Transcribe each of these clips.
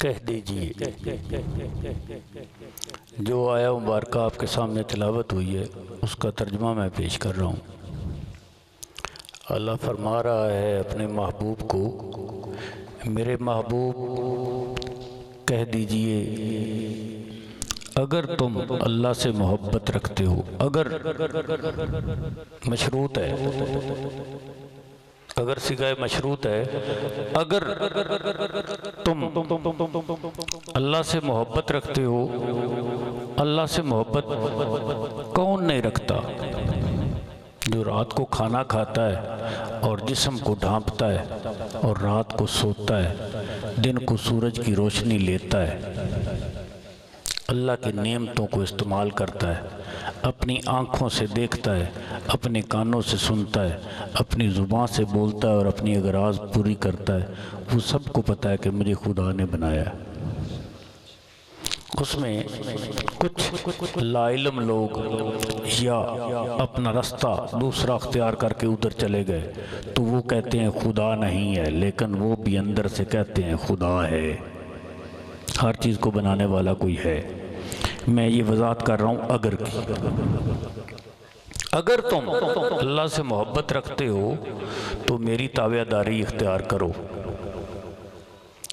कह दीजिए। जो आया मुबारक आपके सामने तिलावत हुई है उसका तर्जुमा मैं पेश कर रहा हूँ। अल्लाह फरमा रहा है अपने महबूब को, मेरे महबूब कह दीजिए अगर तुम अल्लाह से मोहब्बत रखते हो, अगर मशरूत है, अगर सिगाए मशरूत है, अगर तुम अल्लाह से मोहब्बत रखते हो। अल्लाह से मोहब्बत कौन नहीं रखता? जो रात को खाना खाता है और जिस्म को ढांपता है और रात को सोता है, दिन को सूरज की रोशनी लेता है, अल्लाह की नेमतों को इस्तेमाल करता है, अपनी आँखों से देखता है, अपने कानों से सुनता है, अपनी ज़ुबान से बोलता है और अपनी अगराज़ पूरी करता है। वो सबको पता है कि मुझे खुदा ने बनाया है। उसमें कुछ लाइलम लोग या अपना रास्ता दूसरा अख्तियार करके उधर चले गए तो वो कहते हैं खुदा नहीं है, लेकिन वो भी अंदर से कहते हैं खुदा है। हर चीज़ को बनाने वाला कोई है। मैं ये वजाहत कर रहा हूँ अगर की। अगर तुम अल्लाह से मोहब्बत रखते हो तो मेरी ताबेदारी इख्तियार करो।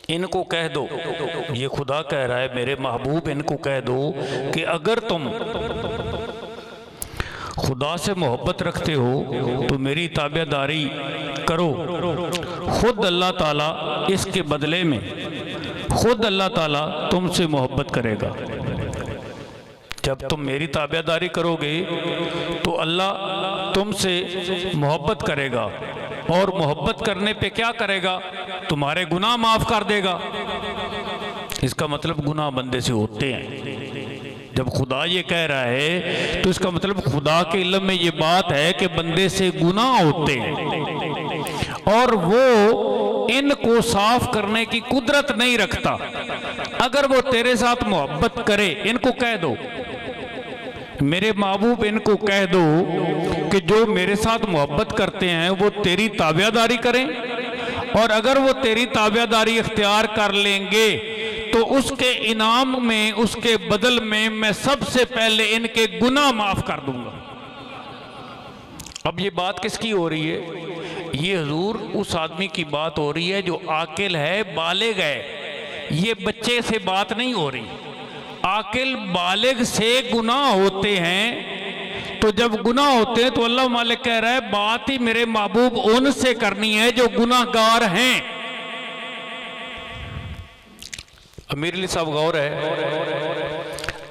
इनको कह दो, ये खुदा कह रहा है, मेरे महबूब इनको कह दो कि अगर तुम खुदा से मोहब्बत रखते हो तो मेरी ताबेदारी करो। खुद अल्लाह ताला इसके बदले में, खुद अल्लाह ताला तुमसे मोहब्बत करेगा। जब तुम मेरी ताबेदारी करोगे तो अल्लाह तुमसे मोहब्बत करेगा और मोहब्बत करने पे क्या करेगा? तुम्हारे गुनाह माफ़ कर देगा। इसका मतलब गुनाह बंदे से होते हैं। जब खुदा ये कह रहा है तो इसका मतलब खुदा के इल्म में ये बात है कि बंदे से गुनाह होते हैं और वो इनको साफ करने की कुदरत नहीं रखता। अगर वो तेरे साथ मोहब्बत करे, इनको कह दो, मेरे महबूब इनको कह दो कि जो मेरे साथ मोहब्बत करते हैं वो तेरी ताबेदारी करें, और अगर वो तेरी ताबेदारी इख्तियार कर लेंगे तो उसके इनाम में, उसके बदल में मैं सबसे पहले इनके गुनाह माफ कर दूंगा। अब ये बात किसकी हो रही है? ये हुजूर उस आदमी की बात हो रही है जो आकिल है, बालिग है। ये बच्चे से बात नहीं हो रही। आकिल बालिग से गुनाह होते हैं, तो जब गुनाह होते हैं तो अल्लाह मालिक कह रहा है बात ही मेरे महबूब उनसे करनी है जो गुनाहगार हैं। अमीर अली साहब गौर है,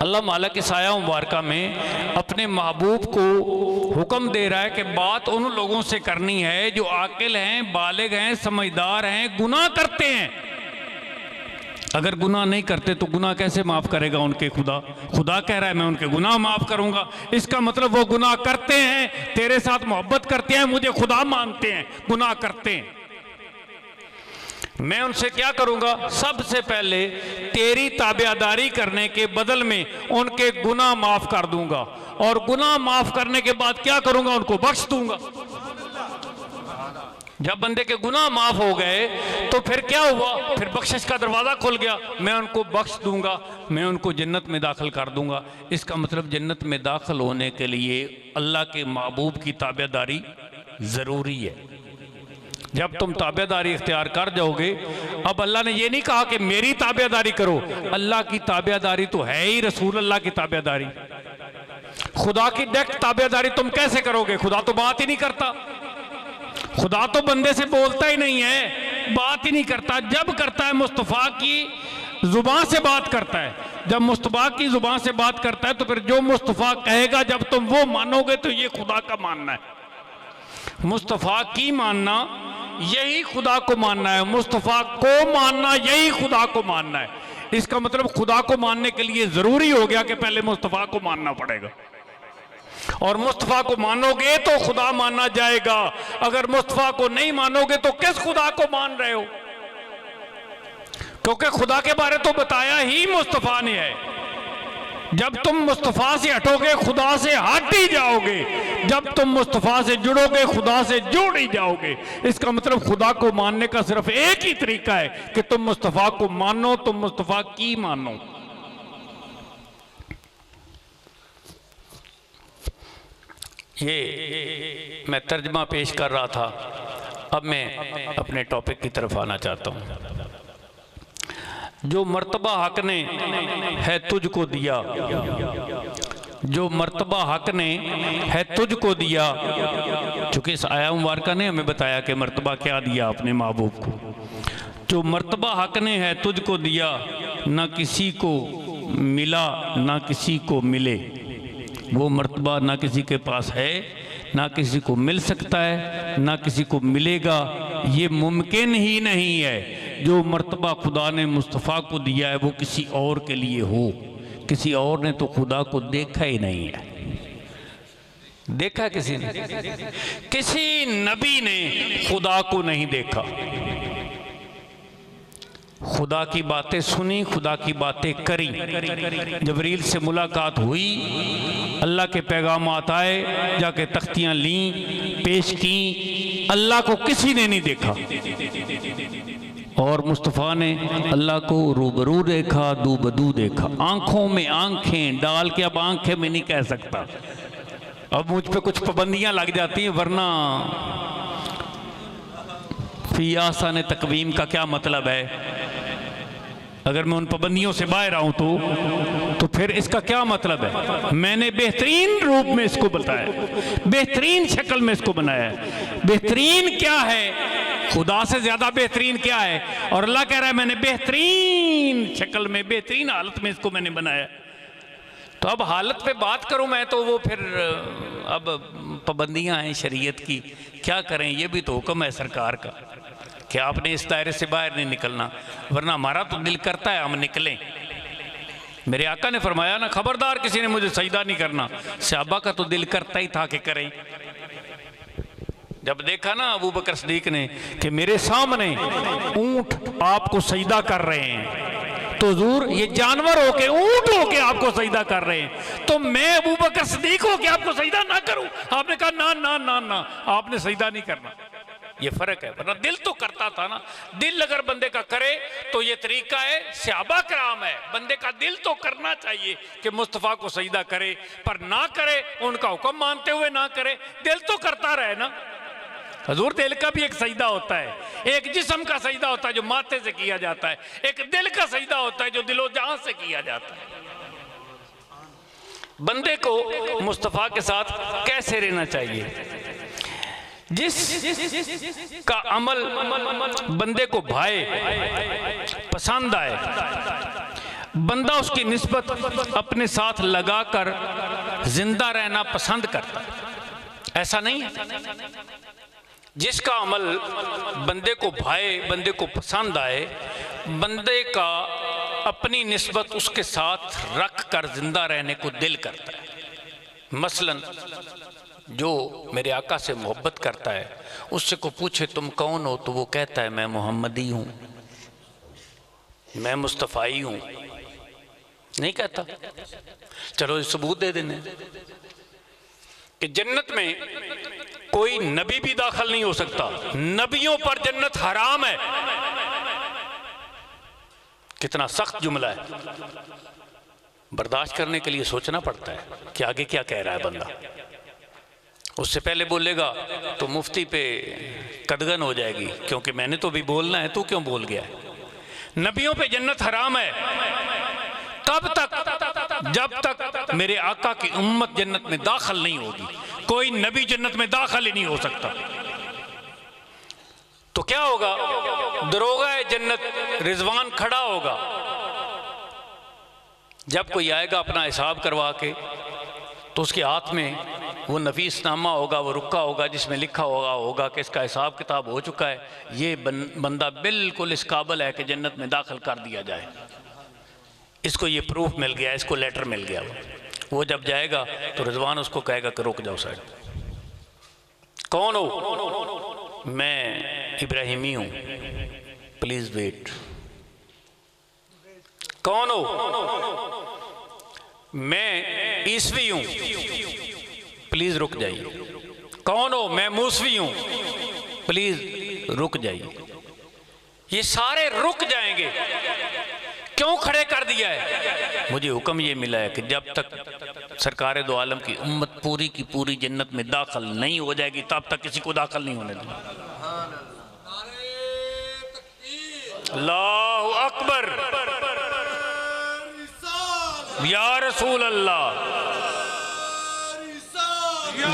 अल्लाह मालिक इस आया मुबारका में अपने महबूब को हुक्म दे रहा है कि बात उन लोगों से करनी है जो आकिल हैं, बालिग हैं, समझदार हैं, गुनाह करते हैं। अगर गुनाह नहीं करते तो गुनाह कैसे माफ़ करेगा उनके खुदा? खुदा कह रहा है मैं उनके गुनाह माफ़ करूंगा। इसका मतलब वो गुनाह करते हैं, तेरे साथ मोहब्बत करते हैं, मुझे खुदा मानते हैं, गुनाह करते हैं। मैं उनसे क्या करूंगा? सबसे पहले तेरी ताबेदारी करने के बदल में उनके गुनाह माफ़ कर दूंगा, और गुनाह माफ़ करने के बाद क्या करूंगा? उनको बख्श दूंगा। जब बंदे के गुनाह माफ हो गए तो फिर क्या हुआ? फिर बख्शिश का दरवाज़ा खुल गया। मैं उनको बख्श दूंगा, मैं उनको जन्नत में दाखिल कर दूंगा। इसका मतलब जन्नत में दाखिल होने के लिए अल्लाह के महबूब की ताबेदारी ज़रूरी है। जब तुम ताबेदारी इख्तियार कर जाओगे, अब अल्लाह ने ये नहीं कहा कि मेरी ताबेदारी करो, अल्लाह की ताबेदारी तो है ही रसूल अल्लाह की ताबेदारी। खुदा की डायरेक्ट ताबेदारी तुम कैसे करोगे? खुदा तो बात ही नहीं करता, खुदा तो बंदे से बोलता ही नहीं है, बात ही नहीं करता। जब करता है मुस्तफ़ा की जुबान से बात करता है। जब मुस्तफ़ा की जुबान से बात करता है तो फिर जो मुस्तफ़ा कहेगा जब तुम वो मानोगे तो ये खुदा का मानना है। मुस्तफ़ा की मानना यही खुदा को मानना है, मुस्तफ़ा को मानना यही खुदा को मानना है। इसका मतलब खुदा को मानने के लिए ज़रूरी हो गया कि पहले मुस्तफ़ा को मानना पड़ेगा, और मुस्तफ़ा को मानोगे तो खुदा माना जाएगा। अगर मुस्तफ़ा को नहीं मानोगे तो किस खुदा को मान रहे हो? क्योंकि खुदा के बारे तो बताया ही मुस्तफ़ा ने है। जब तुम मुस्तफ़ा से हटोगे खुदा से हट ही जाओगे, जब तुम मुस्तफ़ा से जुड़ोगे खुदा से जुड़ ही जाओगे। इसका मतलब खुदा को मानने का सिर्फ एक ही तरीका है कि तुम मुस्तफ़ा को मानो, तुम मुस्तफ़ा की मानो। ये मैं तर्जमा पेश कर रहा था, अब मैं अपने टॉपिक की तरफ आना चाहता हूँ। जो मर्तबा हक ने है तुझको दिया, जो मर्तबा हक ने है तुझको दिया, चूँकि इस आया मुबारका ने हमें बताया कि मर्तबा क्या दिया अपने महबूब को। जो मर्तबा हक ने है तुझको दिया, ना किसी को मिला ना किसी को मिले। वो मर्तबा ना किसी के पास है, ना किसी को मिल सकता है, ना किसी को मिलेगा, ये मुमकिन ही नहीं है। जो मर्तबा खुदा ने मुस्तफ़ा को दिया है वो किसी और के लिए हो, किसी और ने तो खुदा को देखा ही नहीं है। देखा किसी ने? किसी नबी ने खुदा को नहीं देखा। खुदा की बातें सुनी, खुदा की बातें करी, जबरील से मुलाकात हुई, अल्लाह के पैगामात आए, जाके तख्तियाँ लीं, पेश की, अल्लाह को किसी ने नहीं देखा। और मुस्तफ़ा ने अल्लाह को रूबरू देखा, दूबदू देखा, आंखों में आंखें डाल के। अब आंखें में नहीं कह सकता, अब मुझ पे कुछ पाबंदियां लग जाती हैं, वरना फी आसान तकवीम का क्या मतलब है? अगर मैं उन पाबंदियों से बाहर आऊं तो फिर इसका क्या मतलब है? मैंने बेहतरीन रूप में इसको बताया, बेहतरीन शक्ल में इसको बनाया है। बेहतरीन क्या है? खुदा से ज्यादा बेहतरीन क्या है? और अल्लाह कह रहा है मैंने बेहतरीन शक्ल में, बेहतरीन हालत में इसको मैंने बनाया। तो अब हालत पे बात करूं मैं तो वो फिर अब पाबंदियां हैं शरीयत की, क्या करें? ये भी तो हुक्म है सरकार का कि आपने इस दायरे से बाहर नहीं निकलना, वरना हमारा तो दिल करता है हम निकलें। मेरे आका ने फरमाया ना, खबरदार किसी ने मुझे सजदा नहीं करना। सहाबा का तो दिल करता ही था कि करें। जब देखा ना अबू बकर सिद्दीक ने कि मेरे सामने ऊंट आपको सजदा कर रहे हैं, तो हुजूर ये जानवर होके, ऊंट होके आपको सजदा कर रहे हैं, तो मैं अबू बकर सिद्दीक होके आपको सजदा ना करूं? आपने कहा ना ना ना ना, आपने सजदा नहीं करना। ये फर्क है, वरना दिल तो करता था ना। दिल अगर बंदे का करे तो ये तरीका है सहाबा कराम है, बंदे का दिल तो करना चाहिए कि मुस्तफ़ा को सजदा करे, पर ना करे, उनका हुक्म मानते हुए ना करे, दिल तो करता रहे ना। हजूर दिल का भी एक सजदा होता है, एक जिस्म का सजदा होता है जो माथे से किया जाता है, एक दिल का सजदा होता है जो दिलो जहां से किया जाता है। बंदे को मुस्तफ़ा के साथ कैसे रहना चाहिए? जिस का अमल बंदे को भाए, पसंद आए, बंदा उसकी निस्बत अपने साथ लगाकर जिंदा रहना पसंद करता है। ऐसा नहीं है। जिसका अमल बंदे को भाए, बंदे को पसंद आए, बंदे का अपनी निस्बत उसके साथ रख कर जिंदा रहने को दिल करता है। मसलन जो मेरे आका से मोहब्बत करता है, उससे को पूछे तुम कौन हो, तो वो कहता है मैं मोहम्मदी हूँ, मैं मुस्तफ़ाई हूँ। नहीं कहता? चलो सबूत दे देने कि जन्नत में कोई नबी भी दाखिल नहीं हो सकता, नबियों पर जन्नत हराम है। कितना सख्त जुमला है, बर्दाश्त करने के लिए सोचना पड़ता है कि आगे क्या कह रहा है बंदा। उससे पहले बोलेगा तो मुफ्ती पे कदगन हो जाएगी, क्योंकि मैंने तो भी बोलना है, तू क्यों बोल गया है? नबियों पे जन्नत हराम है तब तक जब तक मेरे आका की उम्मत जन्नत में दाखिल नहीं होगी। कोई नबी जन्नत में दाखिल ही नहीं हो सकता। तो क्या होगा? दरोगा है जन्नत रिजवान खड़ा होगा, जब कोई आएगा अपना हिसाब करवा के, तो उसके हाथ में वो नफीसनामा होगा, वो रुक्का होगा जिसमें लिखा होगा कि इसका हिसाब किताब हो चुका है, ये बंदा बिल्कुल इस काबिल है कि जन्नत में दाखिल कर दिया जाए, इसको ये प्रूफ मिल गया, इसको लेटर मिल गया। वो जब जाएगा तो रिजवान उसको कहेगा कि रुक जाओ साइड। कौन हो? मैं इब्राहिमी हूँ, प्लीज वेट। कौन हो? मैं ईसवी हूं, प्लीज रुक जाइए। कौन हो? मैं मूसवी हूं, प्लीज रुक जाइए। ये सारे रुक जाएंगे। क्यों खड़े कर दिया है? मुझे हुक्म ये मिला है कि जब तक सरकार दो आलम की उम्मत पूरी की पूरी जन्नत में दाखिल नहीं हो जाएगी तब तक किसी को दाखिल नहीं होने दूंगा। अल्लाहु अकबर, या रसूल अल्लाह,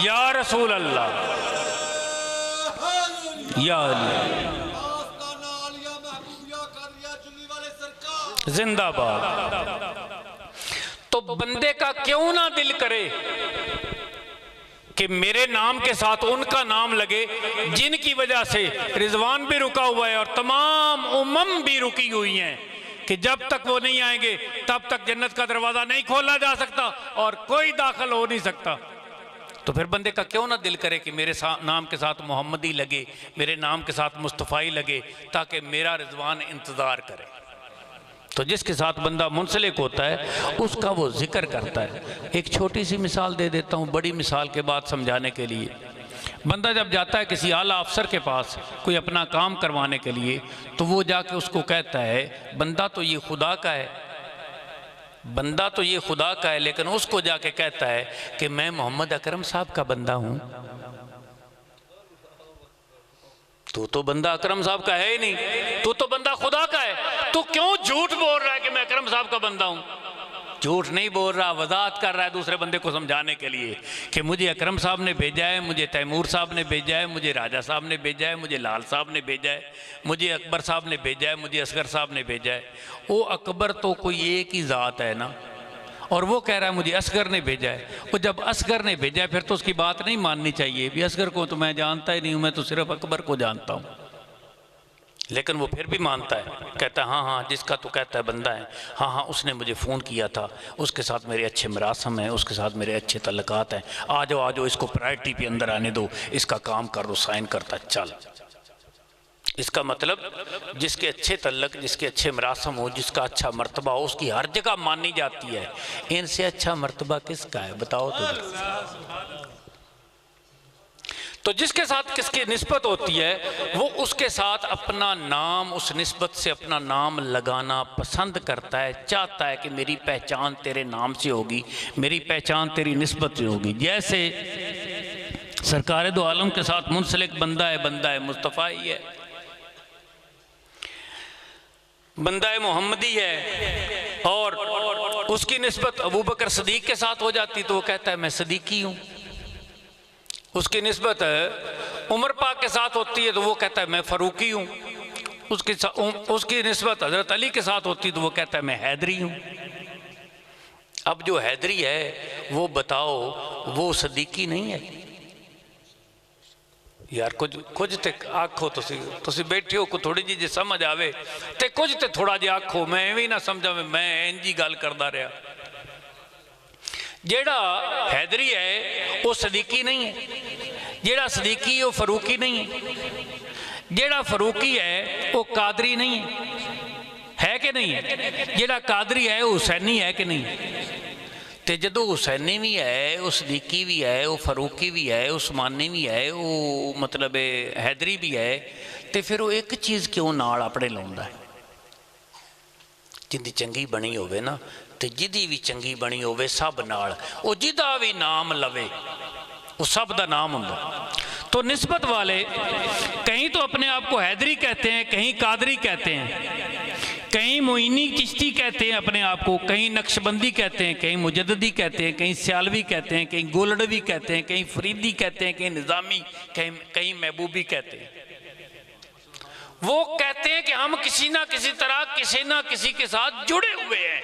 या रसूल अल्लाह, या अली जिंदाबाद। तो बंदे का क्यों ना दिल करे कि मेरे नाम के साथ उनका नाम लगे जिनकी वजह से रिजवान भी रुका हुआ है और तमाम उम्म भी रुकी हुई हैं कि जब तक वो नहीं आएंगे तब तक जन्नत का दरवाजा नहीं खोला जा सकता और कोई दाखिल हो नहीं सकता। तो फिर बंदे का क्यों ना दिल करे कि मेरे नाम के साथ मोहम्मदी लगे, मेरे नाम के साथ मुस्तफ़ाई लगे, ताकि मेरा रिजवान इंतज़ार करे। तो जिसके साथ बंदा मुंसलिक होता है उसका वो जिक्र करता है। एक छोटी सी मिसाल दे देता हूँ, बड़ी मिसाल के बाद समझाने के लिए। बंदा जब जाता है किसी आला अफसर के पास कोई अपना काम करवाने के लिए, तो वो जाके उसको कहता है बंदा तो ये खुदा का है, बंदा तो ये खुदा का है, लेकिन उसको जाके कहता है कि मैं मोहम्मद अकरम साहब का बंदा हूँ। तू तो बंदा अकरम साहब का है ही नहीं, तू तो बंदा खुदा का है। तू क्यों झूठ बोल रहा है कि मैं अकरम साहब का बंदा हूं? झूठ नहीं बोल रहा, वजाहत कर रहा है दूसरे बंदे को समझाने के लिए कि मुझे अकरम साहब ने भेजा है, मुझे तैमूर साहब ने भेजा है, मुझे राजा साहब ने भेजा है, मुझे लाल साहब ने भेजा है, मुझे अकबर साहब ने भेजा है, मुझे असगर साहब ने भेजा है। वो अकबर तो कोई एक ही ज़ात है ना, और वो कह रहा है मुझे असगर ने भेजा है। वो जब असगर ने भेजा है फिर तो उसकी बात नहीं माननी चाहिए। भी असगर को तो मैं जानता ही नहीं हूँ, मैं तो सिर्फ अकबर को जानता हूँ। लेकिन वो फिर भी मानता है, कहता है हाँ हाँ जिसका तो कहता है बंदा है, हाँ हाँ उसने मुझे फ़ोन किया था, उसके साथ मेरे अच्छे मरासम हैं, उसके साथ मेरे अच्छे तल्लुकात हैं, आ जाओ इसको प्रायोरिटी पे अंदर आने दो, इसका काम कर दो। साइन करता है, चल। इसका मतलब जिसके अच्छे तल्लक, जिसके अच्छे मरासम हो, जिसका अच्छा मर्तबा हो, उसकी हर जगह मानी जाती है। इनसे अच्छा मर्तबा किसका है बताओ तो जिसके साथ किसकी निस्बत होती है वो उसके साथ अपना नाम, उस निस्बत से अपना नाम लगाना पसंद करता है, चाहता है कि मेरी पहचान तेरे नाम से होगी, मेरी पहचान तेरी निस्बत से होगी। जैसे सरकार दो आलम के साथ मुंसलिक बंदा है मुस्तफ़ा ही है, बंदा है मोहम्मदी है, और उसकी निस्बत अबू बकर सदीक के साथ हो जाती तो वो कहता है मैं सदीकी हूँ। उसकी निस्बत उमर पाक के साथ होती है तो वो कहता है मैं फ़ारूकी हूँ। उसकी निस्बत हज़रत अली के साथ होती है तो वो कहता है मैं हैदरी हूँ। अब जो हैदरी है वो बताओ वो सदीकी नहीं है यार? कुछ ते आखो, तुसी बैठे हो को थोड़ी जी समझ आवे ते कुछ ते थोड़ा जी आखो, मैं भी ना समझा मैं इंजी गल करदा रहा। जेड़ा हैदरी है वो सदीकी नहीं है, जेड़ा सदीकी है वो फरूकी नहीं है, जेड़ा फरूकी है वो कादरी नहीं है कि नहीं है? जेड़ा कादरी है वो हुसैनी है कि नहीं? तो जदों हुसैनी भी है, वो सदीकी भी है, वो फरूकी भी है, उस्मानी भी है, वो मतलब हैदरी भी है, तो फिर वो एक चीज़ क्यों नाल अपने लाउंदा है? जिंदी चंगी बनी होवे ना, तो जिदी भी चंगी बनी होवे सब नाल, वो जिदा भी नाम लवे वो सब दा नाम हुंदा। तो निस्बत वाले कहीं तो अपने आप को हैदरी कहते हैं, कहीं कादरी कहते हैं, कहीं मोइनी चिश्ती कहते हैं अपने आप को, कहीं नक्शबंदी कहते हैं, कहीं मुजद्ददी कहते हैं, कहीं सियालवी कहते हैं, कहीं गोलडवी कहते हैं, कहीं फरीदी कहते हैं, कहीं निज़ामी, कहीं महबूबी कहते हैं। वो कहते हैं कि हम किसी ना किसी तरह किसी ना किसी के साथ जुड़े हुए हैं।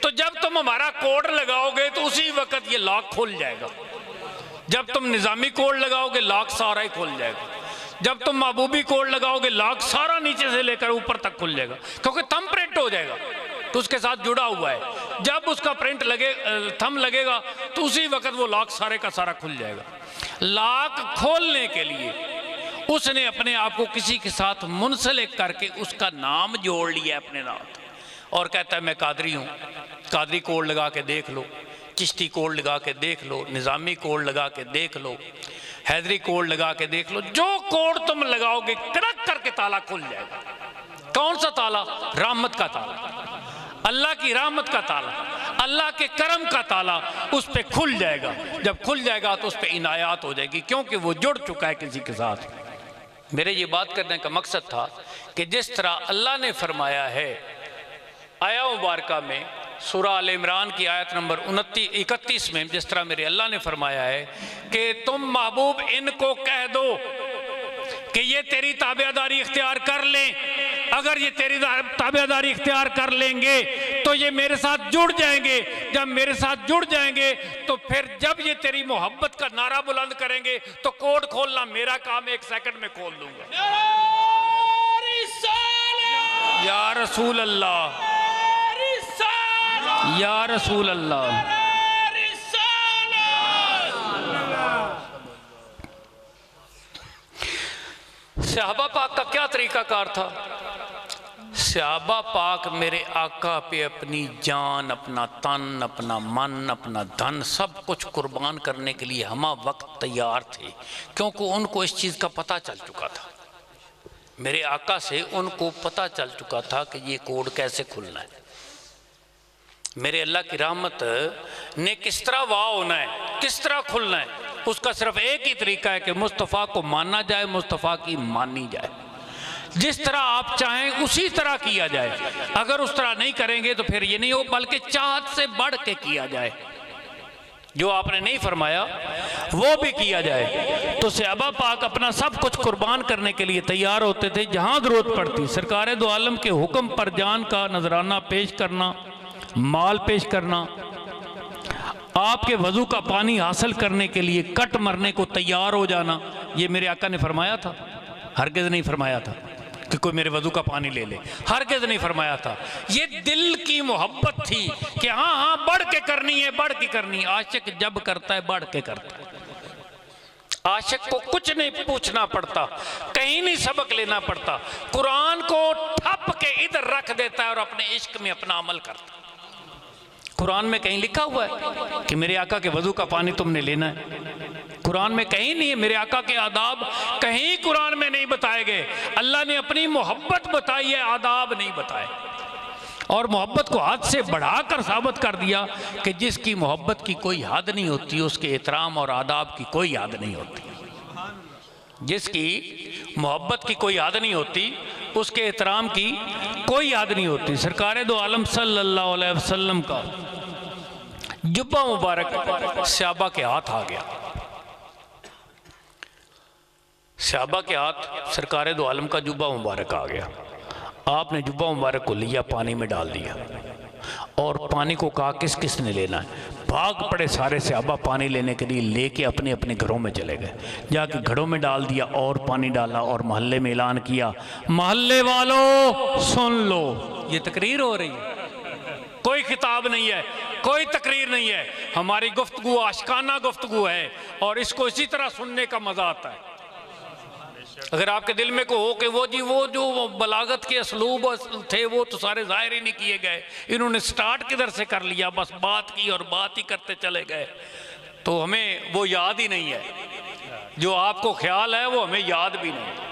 तो जब तुम हमारा कोड लगाओगे तो उसी वक्त ये लॉक खुल जाएगा। जब तुम निज़ामी कोड लगाओगे लॉक सारा ही खुल जाएगा। जब तुम महबूबी कोड लगाओगे लॉक सारा नीचे से लेकर ऊपर तक खुल जाएगा, क्योंकि थंब प्रिंट हो जाएगा तो उसके साथ जुड़ा हुआ है। जब उसका प्रिंट लगे, थंब लगेगा तो उसी वक्त वो लॉक सारे का सारा खुल जाएगा। लॉक खोलने के लिए उसने अपने आप को किसी के साथ मुंसलिक करके उसका नाम जोड़ लिया अपने नाम और कहता है मैं कादरी हूँ। कादरी कोड लगा के देख लो, चिश्ती कोड लगा के देख लो, निज़ामी कोड लगा के देख लो, हैदरी कोड लगा के देख लो, जो कोड तुम लगाओगे कड़क करके ताला खुल जाएगा। कौन सा ताला? रहमत का ताला, अल्लाह की रहमत का ताला, अल्लाह के करम का ताला उस पे खुल जाएगा। जब खुल जाएगा तो उस पे इनायात हो जाएगी, क्योंकि वो जुड़ चुका है किसी के साथ। मेरे ये बात करने का मकसद था कि जिस तरह अल्लाह ने फरमाया है आया मुबारका में सूरा आल इमरान की आयत नंबर 31 में, जिस तरह मेरे अल्लाह ने फरमाया है कि तुम महबूब इनको कह दो कि ये तेरी ताबेदारी इख्तियार कर लें। अगर ये तेरी ताबेदारी इख्तियार कर लेंगे तो ये मेरे साथ जुड़ जाएंगे। जब मेरे साथ जुड़ जाएंगे तो फिर जब ये तेरी मोहब्बत का नारा बुलंद करेंगे तो कोड खोलना मेरा काम, 1 सेकंड में खोल दूंगा। या रसूल अल्लाह, या रसूल अल्लाह। सहाबा पाक का क्या तरीकाकार था? सहाबा पाक मेरे आका पे अपनी जान, अपना तन, अपना मन, अपना धन सब कुछ कुर्बान करने के लिए हमा वक्त तैयार थे, क्योंकि उनको इस चीज़ का पता चल चुका था। मेरे आका से उनको पता चल चुका था कि ये कोड कैसे खुलना है। मेरे अल्लाह की रहमत ने किस तरह वाह होना है, किस तरह खुलना है, उसका सिर्फ एक ही तरीका है कि मुस्तफ़ा को माना जाए, मुस्तफ़ा की मानी जाए। जिस तरह आप चाहें उसी तरह किया जाए। अगर उस तरह नहीं करेंगे तो फिर ये नहीं हो, बल्कि चाहत से बढ़ के किया जाए। जो आपने नहीं फरमाया वो भी किया जाए। तो सहाबा पाक अपना सब कुछ कुर्बान करने के लिए तैयार होते थे जहाँ ज़रूरत पड़ती। सरकार दो आलम के हुक्म पर जान का नजराना पेश करना, माल पेश करना, आपके वजू का पानी हासिल करने के लिए कट मरने को तैयार हो जाना, ये मेरे आका ने फरमाया था? हरगिज़ नहीं फरमाया था कि कोई मेरे वजू का पानी ले ले, हरगिज़ नहीं फरमाया था। ये दिल की मोहब्बत थी कि हाँ हाँ बढ़ के करनी है, बढ़ के करनी। आशिक जब करता है बढ़ के करता है। आशिक को कुछ नहीं पूछना पड़ता, कहीं नहीं सबक लेना पड़ता, कुरान को ठप के इधर रख देता है और अपने इश्क में अपना अमल करता है। कुरान में कहीं लिखा हुआ है कि मेरे आका के वजू का पानी तुमने लेना है? कुरान में कहीं नहीं है। मेरे आका के आदाब कहीं कुरान में नहीं बताए गए। अल्लाह ने अपनी मोहब्बत बताई है, आदाब नहीं बताए। और मोहब्बत को हद से बढ़ाकर साबित कर दिया कि जिसकी मोहब्बत की कोई हद नहीं होती उसके एहतराम और आदाब की कोई याद नहीं होती। जिसकी मोहब्बत की कोई याद नहीं होती उसके एहतराम की कोई याद नहीं होती। सरकार दो आलम सल्लल्लाहु अलैहि वसल्लम का जुब्बा मुबारक सहाबा के हाथ आ गया। सहाबा के हाथ सरकार दो आलम का जुब्बा मुबारक आ गया। आपने जुब्बा मुबारक को लिया, पानी में डाल दिया और पानी को कहा किस किस ने लेना है। भाग पड़े सारे सहाबा पानी लेने के लिए, लेके अपने अपने घरों में चले गए। जाके घरों में डाल दिया और पानी डाला और मोहल्ले में ऐलान किया, मोहल्ले वालों सुन लो। ये तकरीर हो रही है, कोई खिताब नहीं है, कोई तकरीर नहीं है। हमारी गुफ्तगू आशिकाना गुफ्तगू है और इसको इसी तरह सुनने का मजा आता है। अगर आपके दिल में को हो कि वो जी वो जो बलागत के असलूब थे वो तो सारे जाहिर ही नहीं किए गए, इन्होंने स्टार्ट किधर से कर लिया, बस बात की और बात ही करते चले गए, तो हमें वो याद ही नहीं है। जो आपको ख्याल है वो हमें याद भी नहीं है।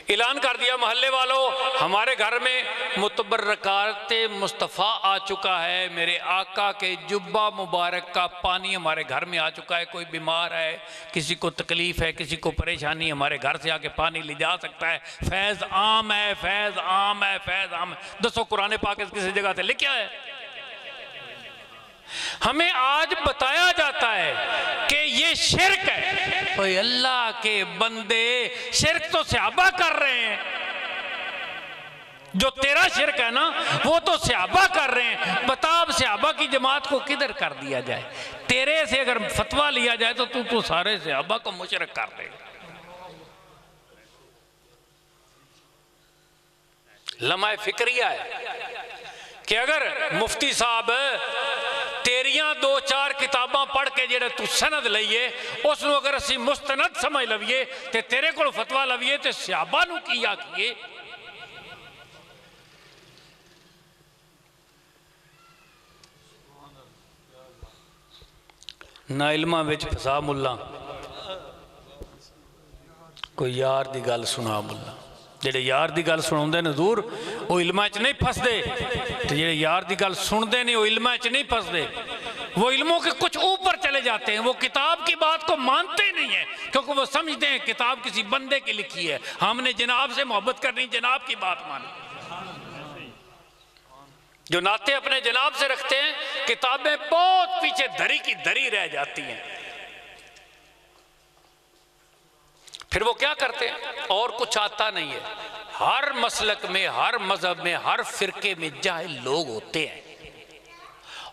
ऐलान कर दिया, मोहल्ले वालों हमारे घर में मुतबर्रकात मुस्तफ़ा आ चुका है। मेरे आका के जुब्बा मुबारक का पानी हमारे घर में आ चुका है। कोई बीमार है, किसी को तकलीफ़ है, किसी को परेशानी, हमारे घर से आके पानी ले जा सकता है। फैज़ आम है, फैज़ आम है, फैज़ आम है। दसो कुरान पाक किसी जगह से लिखा है? हमें आज बताया जाता है कि ये शिर्क है। ओए अल्लाह के बंदे, शिर्क तो सहाबा कर रहे हैं। जो तेरा शिर्क है ना वो तो सहाबा कर रहे हैं। बता अब सहाबा की जमात को किधर कर दिया जाए? तेरे से अगर फतवा लिया जाए तो तू तो सारे सहाबा को मुशरिक कर देगा। लम्हा फिक्रिया है कि अगर मुफ्ती साहब तेरिया 2-4 किताबां पढ़ के जेड़ा तू सनद लईए उसनू अगर असी मुस्तनद समझ लवीए ते तेरे को फतवा लवीए ते सहाबा नू की आखिए। ना इल्मा विच फसा मुल्ला, कोई यार दी गल सुना मुल्ला। जेड़े यार दी गल सुनाउंदे ने हजूर वो इल्मा च नहीं फसदे, तो जेड़े यार दी गल सुनते नहीं वो इल्मा च नहीं फसदे, वो इल्मों के कुछ ऊपर चले जाते हैं। वो किताब की बात को मानते नहीं है क्योंकि वो समझते हैं किताब किसी बंदे की लिखी है, हमने जनाब से मोहब्बत करनी, जनाब की बात मानी। जो नाते अपने जनाब से रखते हैं, किताबें बहुत पीछे धरी की धरी रह जाती हैं। फिर वो क्या करते हैं, और कुछ आता नहीं है। हर मसलक में, हर मजहब में, हर फिरके में जाहिल लोग होते हैं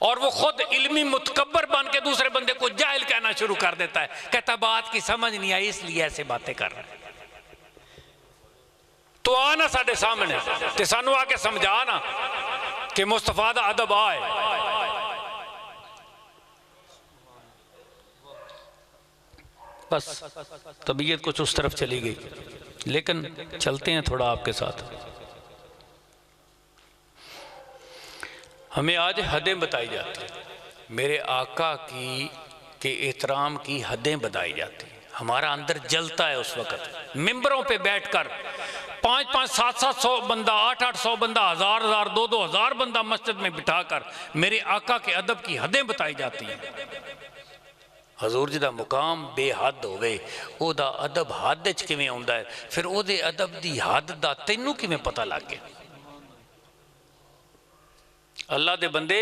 और वो खुद इल्मी मुतकब्बर बन के दूसरे बंदे को जाहिल कहना शुरू कर देता है, कहता बात की समझ नहीं आई इसलिए ऐसे बातें कर रहे हैं। तो आना साढ़े सामने ते सानू आके समझा ना कि मुस्तफा दा अदब आए। बस तबीयत कुछ उस तरफ चली गई, लेकिन चलते हैं थोड़ा आपके साथ। हमें आज हदें बताई जाती हैं, मेरे आका की के एहतराम की हदें बताई जाती हैं। हमारा अंदर जलता है उस वक़्त, मिंबरों पे बैठकर 5-5, 7-700 बंदा, 8-800 बंदा, 1000-1000, 2-2000 बंदा मस्जिद में बिठाकर मेरे आका के अदब की हदें बताई जाती हैं। हजूर जी दा मुकाम बेहद होवे, ओदा अदब हद च किवें आउंदा है, फिर ओदे अदब दी हद दा तैनू किवें पता लग गया? अल्लाह दे बंदे,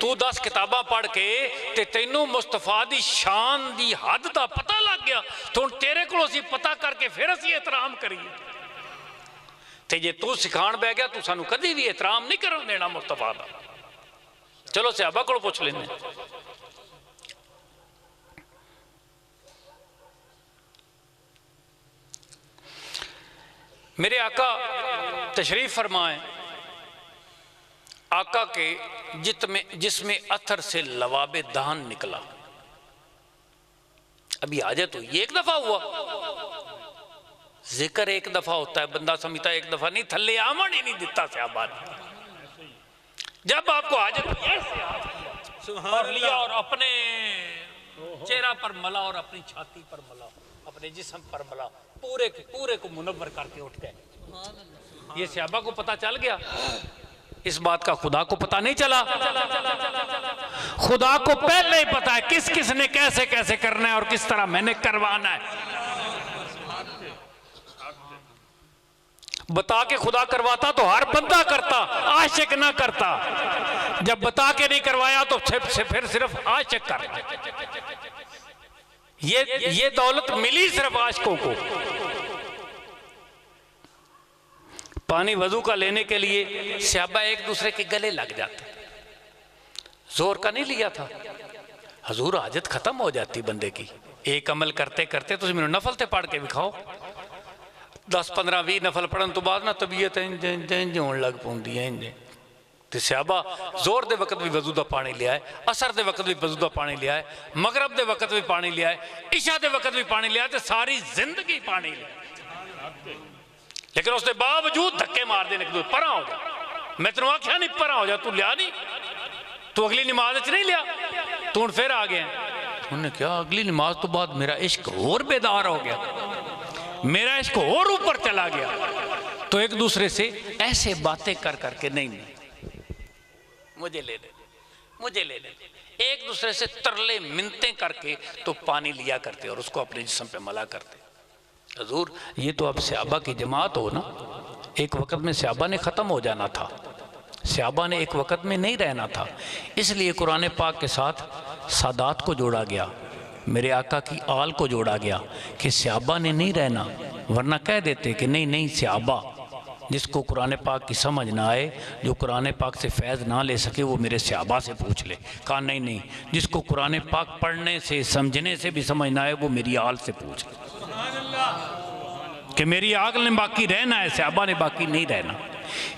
तू 10 किताबां पढ़ के ते तैनू मुस्तफा दी शान दी हद दा पता लग गया, तो हुण तेरे कोलों असीं पता करके फिर असीं एहतराम करिए। ते जे तू सिखाण बह गया, तू सानू कदी भी एहतराम नहीं करन देना मुस्तफा दा। चलो सहाबा कोलों पुछ लेने। मेरे आका तशरीफ फरमाए, आका के जिसमें अथर से लवाबे दान निकला। अभी हाजत हुई, एक दफा हुआ, जिक्र एक दफा होता है, बंदा समझता एक दफा नहीं, थल्ले आमन ही नहीं दिता सहाबा ने। जब आपको हाजत और लिया और अपने चेहरा पर मला और अपनी छाती पर मला, अपने जिस्म पर मला, पूरे को मुनव्वर करके उठ गए। ये सहाबा को पता चल गया, इस बात का खुदा को पता नहीं चला। खुदा को पहले ही पता है किस किस ने कैसे कैसे करना है और किस तरह मैंने करवाना है। बता के खुदा करवाता तो हर बंदा करता, आशिक ना करता। जब बता के नहीं करवाया तो फिर सिर्फ आशिक करता। ये दौलत मिली सिर्फ आशिकों को। पानी वजू का लेने के लिए सहाबा एक दूसरे के गले लग जाते, जोर का नहीं लिया था। हजूर हाजत खत्म हो जाती बंदे की, एक अमल करते करते तुम मैंने नफल ते पढ़ के विखाओ। 10, 15, 20 नफल पढ़न तो बाद ना तबीयत इंज होने लग पौंदी है। इंज ते सहाबा जोर दे वक्त भी वजू दा पानी लिया है, असर दे वक्त भी वजू दा पानी लिया है, मगरब दे वक्त भी पानी लिया है, इशा दे वक्त भी पानी लिया है, तो सारी जिंदगी पानी लिया। लेकिन उसके बावजूद धक्के मार देने के परा हो जा, मैं तेन आख्या नहीं परा हो जा, तू लिया नहीं, तू अगली नमाज च नहीं लिया, तू हूँ फिर आ गया। उन्हें क्या अगली नमाज तो बाद मेरा इश्क और बेदार हो गया, मेरा इश्क और ऊपर चला गया। तो एक दूसरे से ऐसे बातें कर करके नहीं मुझे ले ले, मुझे ले ले, एक दूसरे से तरले मिन्नतें करके तो पानी लिया करते और उसको अपने जिस्म पे मला करते। हजूर ये तो अब सहाबा की जमात हो ना, एक वक़्त में सहाबा ने ख़त्म हो जाना था, सहाबा ने एक वक़्त में नहीं रहना था। इसलिए कुरान पाक के साथ सादात को जोड़ा गया, मेरे आका की आल को जोड़ा गया कि सहाबा ने नहीं रहना, वरना कह देते कि नहीं नहीं सहाबा, जिसको कुरान पाक की समझ ना आए, जो कुरान पाक से फैज़ ना ले सके, वो मेरे सहाबा से पूछ ले। कहा नहीं नहीं, जिसको कुरान पाक पढ़ने से समझने से भी समझ ना आए, वो मेरी आल से पूछ ले कि मेरी आल ने बाकी रहना है, सहाबा ने बाकी नहीं रहना।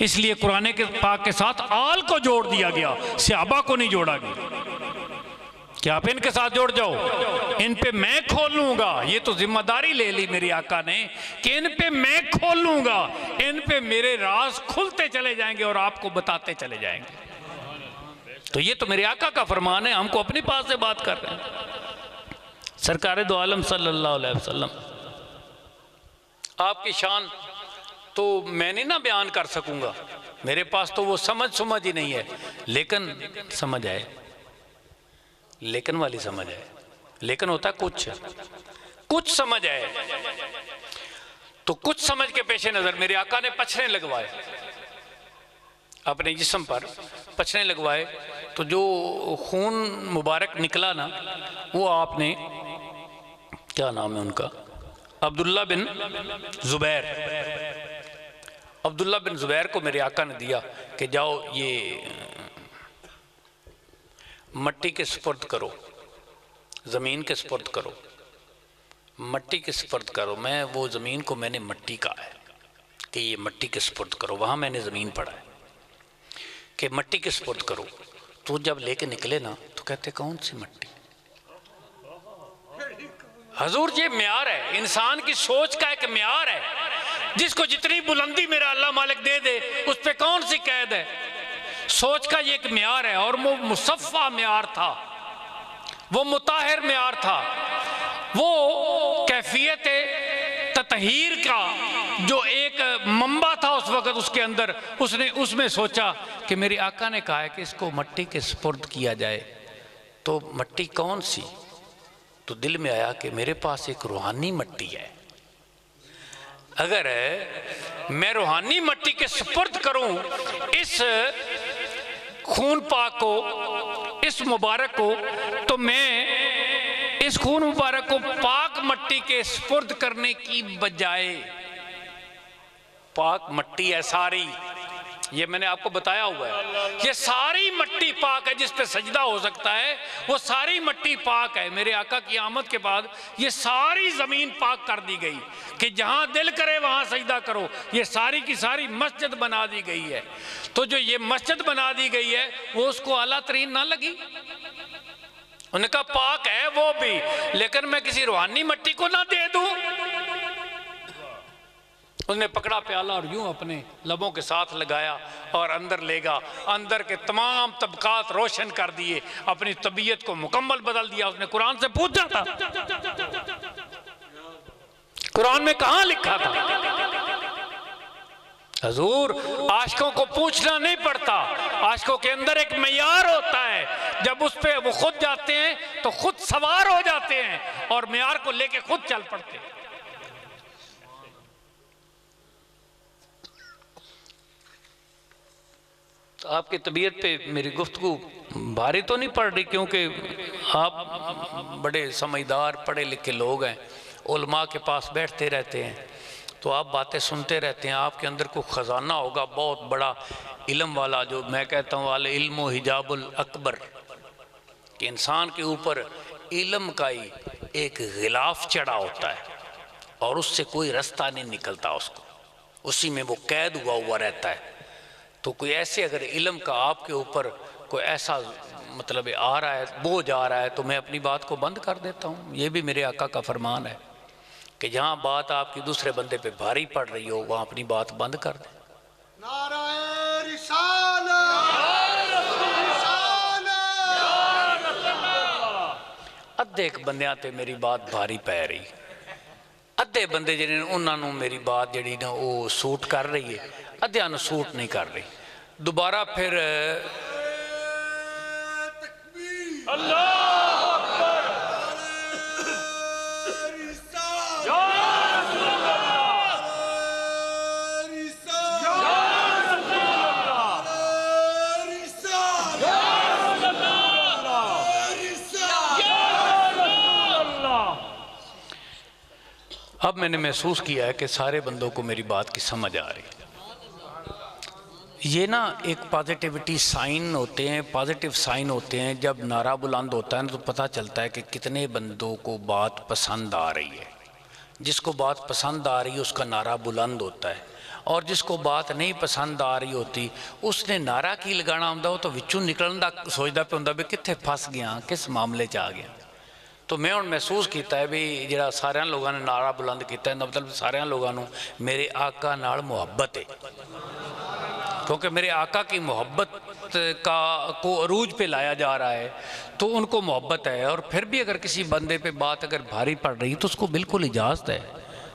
इसलिए कुरान के पाक के साथ आल को जोड़ दिया गया, सहाबा को नहीं जोड़ा गया कि आप इनके साथ जोड़ जाओ, इन पे मैं खोलूंगा। ये तो जिम्मेदारी ले ली मेरे आका ने कि इन पे मैं खोलूंगा, इन पे मेरे राज खुलते चले जाएंगे और आपको बताते चले जाएंगे। तो ये तो मेरे आका का फरमान है, हमको अपने पास से बात कर रहे हैं। सरकार दो आलम सल्लल्लाहु अलैहि वसल्लम, आपकी शान तो मैं नहीं ना बयान कर सकूंगा, मेरे पास तो वो समझ ही नहीं है, लेकिन समझ आए, लेकिन वाली समझ आए। लेकिन होता कुछ समझ आए। तो कुछ समझ के पेशे नजर मेरे आका ने पछने लगवाए, अपने जिस्म पर पछने लगवाए। तो जो खून मुबारक निकला ना, वो आपने, क्या नाम है उनका, अब्दुल्ला बिन जुबैर, अब्दुल्ला बिन जुबैर को मेरे आका ने दिया कि जाओ ये मट्टी के सुपुर्द करो, ज़मीन के सुपुर्द करो, मट्टी के सुपुर्द करो। मैं वो ज़मीन को मैंने मट्टी कहा है कि ये मट्टी के सुपुर्द करो, वहाँ मैंने ज़मीन पढ़ा है कि मट्टी के सुपुर्द करो। तो जब लेके निकले ना तो कहते कौन सी मट्टी? हजूर ये म्यार है, इंसान की सोच का एक म्यार है, जिसको जितनी बुलंदी मेरा अल्लाह मालिक दे दे उस पे कौन सी कैद है। सोच का ये एक म्यार है, और वो मुसफ़ा म्यार था, वो मुताहिर म्यार था, वो कैफियत ततहीर का जो एक मंबा था उस वक़्त उसके अंदर, उसने उसमें सोचा कि मेरे आका ने कहा है कि इसको मट्टी के सुपुर्द किया जाए, तो मट्टी कौन सी? तो दिल में आया कि मेरे पास एक रूहानी मट्टी है, अगर मैं रूहानी मट्टी के सुपुर्द करूं इस खून पाक को, इस मुबारक को, तो मैं इस खून मुबारक को पाक मट्टी के सुपुर्द करने की बजाय, पाक मट्टी है सारी, ये मैंने आपको बताया हुआ है, ये सारी मट्टी पाक है, जिस पे सजदा हो सकता है वो सारी मट्टी पाक है। मेरे आका की आमद के बाद ये सारी ज़मीन पाक कर दी गई कि जहाँ दिल करे वहाँ सजदा करो। ये सारी की सारी मस्जिद बना दी गई है। तो जो ये मस्जिद बना दी गई है वो उसको आला तरीन ना लगी, उन्होंने कहा पाक है वो भी, लेकिन मैं किसी रूहानी मट्टी को ना दे दूं। उसने पकड़ा प्याला और यूं अपने लबों के साथ लगाया और अंदर लेगा, अंदर के तमाम तबकात रोशन कर दिए, अपनी तबीयत को मुकम्मल बदल दिया। उसने कुरान से पूछा था, कुरान में कहां लिखा था? हजूर आशिकों को पूछना नहीं पड़ता, आशिकों के अंदर एक मेयार होता है, जब उस पे वो खुद जाते हैं तो खुद सवार हो जाते हैं और मेयार को लेके खुद चल पड़ते हैं। तो आपकी तबीयत पे मेरी गुफ्तगू भारी तो नहीं पड़ रही, क्योंकि आप बड़े समझदार पढ़े लिखे लोग हैं, उलमा के पास बैठते रहते हैं, तो आप बातें सुनते रहते हैं, आपके अंदर कोई ख़जाना होगा बहुत बड़ा इल्म वाला, जो मैं कहता हूँ वाले इल्म हिजाबुल अकबर, कि इंसान के ऊपर इल्म का ही एक गिलाफ चढ़ा होता है और उससे कोई रास्ता नहीं निकलता उसको, उसी में वो कैद हुआ रहता है। तो कोई ऐसे अगर इल्म का आपके ऊपर कोई ऐसा मतलब आ रहा है, बोझ आ रहा है, तो मैं अपनी बात को बंद कर देता हूँ। ये भी मेरे आका का फरमान है कि जहाँ बात आपकी दूसरे बंदे पे भारी पड़ रही हो वहाँ अपनी बात बंद कर दे। नाराए रिसालत, अद्धे एक बंदियां ते मेरी बात भारी पै रही, अद्धे बंदे जिन्हें उन्होंने मेरी बात जी ना वो सूट कर रही है, अद्धिया नूं सूट नहीं कर रही। दोबारा फिर अब मैंने महसूस किया है कि सारे बंदों को मेरी बात की समझ आ रही। ये ना एक पॉजिटिविटी साइन होते हैं, पॉजिटिव साइन होते हैं। जब नारा बुलंद होता है ना तो पता चलता है कि कितने बंदों को बात पसंद आ रही है। जिसको बात पसंद आ रही है उसका नारा बुलंद होता है, और जिसको बात नहीं पसंद आ रही होती उसने नारा की लगाना होंदा, वो तो विचों निकलन दा सोचदा पे हुंदा भी कित्थे फस गया, किस मामले च आ गया। तो मैं हुण महसूस किया है भी जिहड़ा सारियां लोगों ने नारा बुलंद किया, मतलब सारियां लोगों नूं मेरे आका नाल मुहब्बत है, क्योंकि मेरे आका की मोहब्बत को अरूज पे लाया जा रहा है तो उनको मोहब्बत है। और फिर भी अगर किसी बंदे पे बात अगर भारी पड़ रही है तो उसको बिल्कुल इजाज़त है,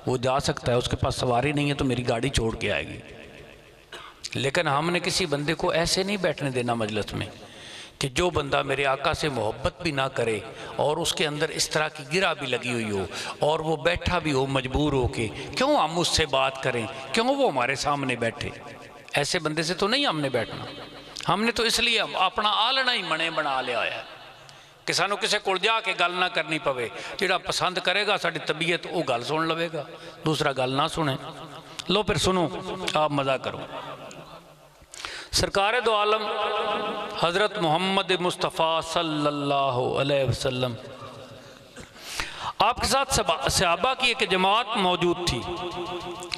वो जा सकता है। उसके पास सवारी नहीं है तो मेरी गाड़ी छोड़ के आएगी। लेकिन हमने किसी बंदे को ऐसे नहीं बैठने देना मजलिस में कि जो बंदा मेरे आका से मोहब्बत भी ना करे और उसके अंदर इस तरह की गिरा भी लगी हुई हो और वो बैठा भी हो मजबूर हो के, क्यों हम उससे बात करें, क्यों वो हमारे सामने बैठे। ऐसे बंदे से तो नहीं हमने बैठना। हमने तो इसलिए अपना आलना ही मने बना लिया है कि सानू किसी को जाके गल ना करनी पवे। जिहड़ा पसंद करेगा साडी तबीयत वो गल सुन लवेगा, दूसरा गल ना सुने। लो फिर सुनो, आप मज़ा करो। सरकार दो आलम हज़रत मोहम्मद मुस्तफ़ा सल्लल्लाहु अलैहि वसल्लम आपके साथ सहाबा की एक जमात मौजूद थी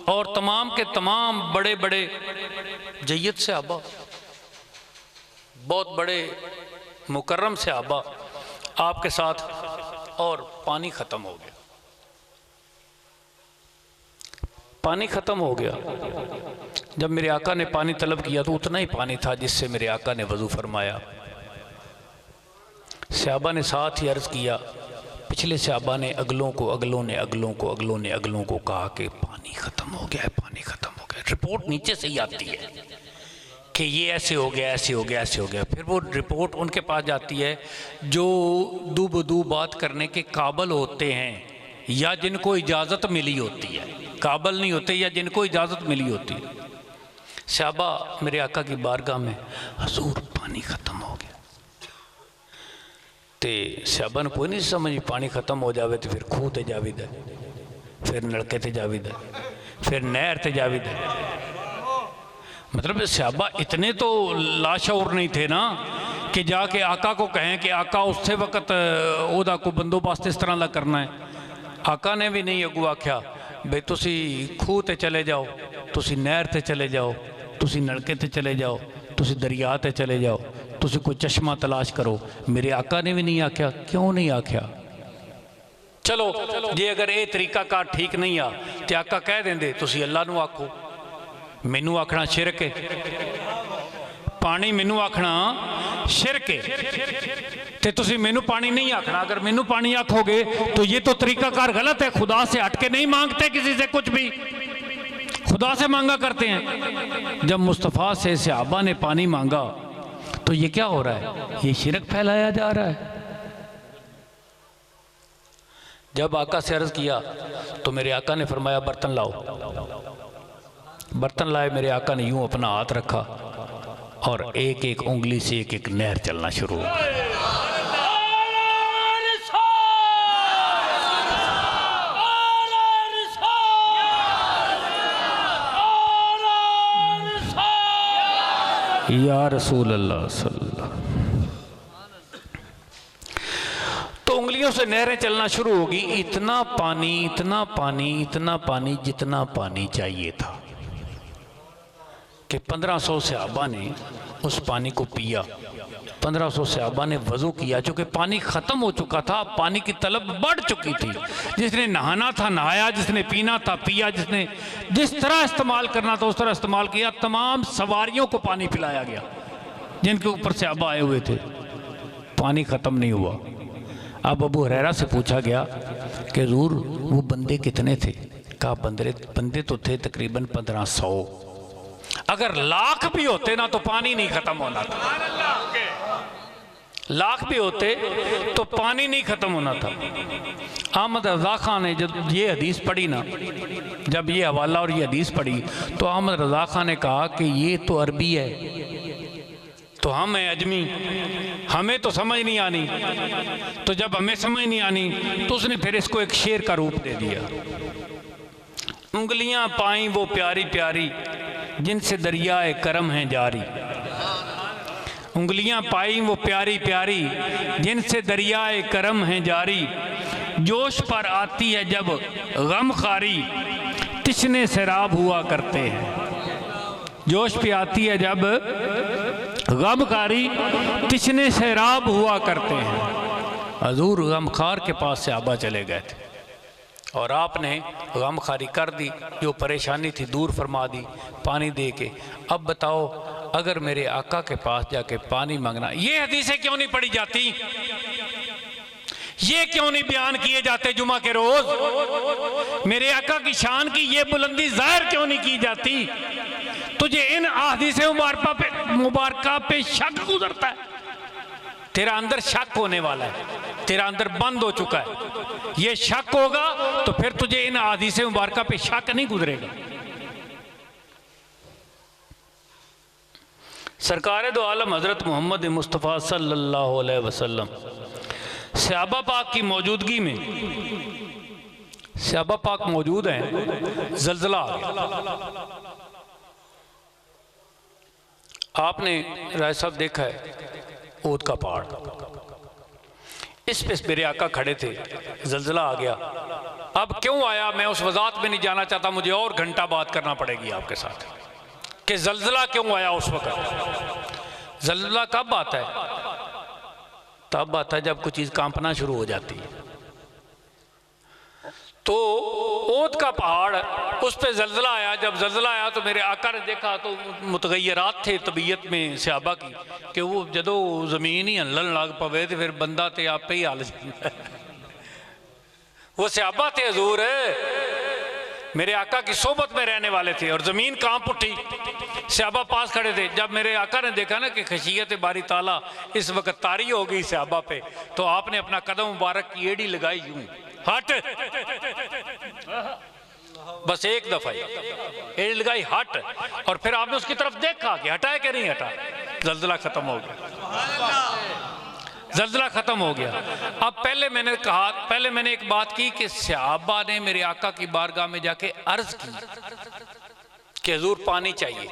और तमाम के तमाम बड़े बड़े जय्यद सहाबा, बहुत बड़े मुकर्रम सहाबा आपके साथ। और पानी ख़त्म हो गया, पानी ख़त्म हो गया। जब मेरे आका ने पानी तलब किया तो उतना ही पानी था जिससे मेरे आका ने वज़ू फरमाया। सहाबा ने साथ ही अर्ज़ किया, पिछले सहाबा ने अगलों को अगलों ने अगलों को अगलों ने अगलों को कहा कि पानी ख़त्म हो गया है, पानी ख़त्म हो गया। रिपोर्ट नीचे से ही आती है कि ये ऐसे हो गया, ऐसे हो गया, ऐसे हो गया। फिर वो रिपोर्ट उनके पास जाती है जो दू बदू बात करने के काबिल होते हैं या जिनको इजाज़त मिली होती है, काबिल नहीं होते या जिनको इजाज़त मिली होती है। सहाबा मेरे आका की बारगाह में, हजूर पानी ख़त्म हो गया। तो सहाबा ने कोई नहीं समझ, पानी ख़त्म हो जाए तो फिर खूह ते जावीद है, फिर नलके ते जावीद है, फिर नहर ते जावीद है। मतलब सहाबा इतने तो लाशऊर नहीं थे ना कि जाके आका को कहें कि आका उससे वक्त ओदा को बंदोबस्त इस तरह का करना है। आका ने भी नहीं अगू आख्या बे तुसी खूह ते चले जाओ, तुसी नहर ते चले जाओ, तुसी नलके ते चले जाओ, तुसी दरिया ते चले जाओ, तुसी कोई चश्मा तलाश करो। मेरे आका ने भी नहीं आख्या। क्यों नहीं आख्या? चलो जे अगर ये तरीका कार ठीक नहीं आ तो आका कह देंदे तुसी अल्लाह नू आखो, मैनू आखना शिरक है, पानी मैनू आखना शिरक है, ते तुसी मैनू पानी नहीं आखना। अगर मैनू पानी आखोगे तो ये तो तरीकाकार गलत है। खुदा से हट के नहीं मांगते किसी से कुछ भी, खुदा से मांगा करते हैं। जब मुस्तफ़ा से सहाबा ने पानी मांगा तो ये क्या हो रहा है? ये शिरक फैलाया जा रहा है। जब आका से अर्ज किया तो मेरे आका ने फरमाया बर्तन लाओ। बर्तन लाए, मेरे आका ने यूं अपना हाथ रखा और एक एक उंगली से एक एक नहर चलना शुरू हो गई। या रसूल अल्लाह सल्लल्लाहु। तो उंगलियों से नहरें चलना शुरू होगी। इतना पानी, इतना पानी, इतना पानी, जितना पानी चाहिए था कि 1500 सहाबा ने उस पानी को पिया। 1500 सहाबा ने वज़ू किया। चूँकि पानी ख़त्म हो चुका था, पानी की तलब बढ़ चुकी थी। जिसने नहाना था नहाया, जिसने पीना था पिया, जिसने जिस तरह इस्तेमाल करना था उस तरह इस्तेमाल किया। तमाम सवारियों को पानी पिलाया गया जिनके ऊपर सहाबा आए हुए थे। पानी ख़त्म नहीं हुआ। अब अबू हुरैरा से पूछा गया कि हुज़ूर वो बंदे कितने थे? कहा बंदे तो थे तकरीबन 1500। अगर लाख भी होते ना तो पानी नहीं खत्म होना था। लाख भी होते तो पानी नहीं खत्म होना था। अहमद रज़ा खान ने जब ये हदीस पढ़ी ना, जब ये हवाला और ये हदीस पढ़ी तो अहमद रज़ा खान ने कहा कि ये तो अरबी है, तो हम हैं अजमी, हमें तो समझ नहीं आनी। तो जब हमें समझ नहीं आनी तो उसने फिर इसको एक शेर का रूप दे दिया। उंगलियां पाई वो प्यारी प्यारी जिनसे दरियाए करम है जारी। उंगलियां पाई वो प्यारी प्यारी जिनसे दरियाए करम है जारी। जोश पर आती है जब गम खारी तिश्ने सैराब हुआ करते हैं। जोश पे आती है जब गमखारी तिश्ने सैराब हुआ करते हैं। हजूर गमखार के पास से आबा चले गए थे और आपने गमखारी कर दी, जो परेशानी थी दूर फरमा दी पानी दे के। अब बताओ अगर मेरे आका के पास जाके पानी मांगना, ये हदीसें क्यों नहीं पढ़ी जाती, ये क्यों नहीं बयान किए जाते जुमा के रोज, मेरे आका की शान की ये बुलंदी जाहिर क्यों नहीं की जाती। तुझे इन अहदीस मुबारका पे शक गुजरता है, तेरा अंदर शक होने वाला है, तेरा अंदर बंद हो चुका है। ये शक होगा तो फिर तुझे इन अहदीस मुबारका पे शक नहीं गुजरेगा। सरकार दो आलम हज़रत मोहम्मद मुस्तफ़ा सल्लल्लाहु अलैहि वसल्लम सहाबा पाक की मौजूदगी में, सहाबा पाक मौजूद हैं, ज़ल्ज़ला आ गया। आपने राय साहब देखा है ऊद का पहाड़, इस पे मेरे आका खड़े थे, ज़ल्ज़ला आ गया। अब क्यों आया मैं उस वज़ाहत में नहीं जाना चाहता, मुझे और घंटा बात करना पड़ेगी आपके साथ कि ज़ल्ज़ला क्यों आया उस वक्त। ज़ल्ज़ला कब आता है, तब आता है जब कोई चीज़ कांपना शुरू हो जाती है। तो ऊद का पहाड़, उस पे ज़ल्ज़ला आया। जब ज़ल्ज़ला आया तो मेरे आका ने देखा तो मुतगय्यरात थे तबीयत में सहाबा की कि वो जदों ज़मीन ही हलन लग पवे तो फिर बंदा तो आपे ही हल जाता है। वो सहाबा थे हजूर, मेरे आका की सोबत में रहने वाले थे और ज़मीन कांप उठी, सहाबा पास खड़े थे। जब मेरे आका ने देखा ना कि खशियत बारी ताला इस वक्त तारी हो गई सहाबा पे, तो आपने अपना कदम मुबारक की एड़ी लगाई, यूं हट, बस एक दफा ही एड़ी लगाई, हट, और फिर आपने उसकी तरफ देखा कि हटा है कि नहीं हटा। ज़ल्ज़ला खत्म हो गया, ज़ल्ज़ला खत्म हो गया। अब पहले मैंने एक बात की कि सहाबा ने मेरे आका की बारगाह में जाके अर्ज की कि हुजूर पानी चाहिए।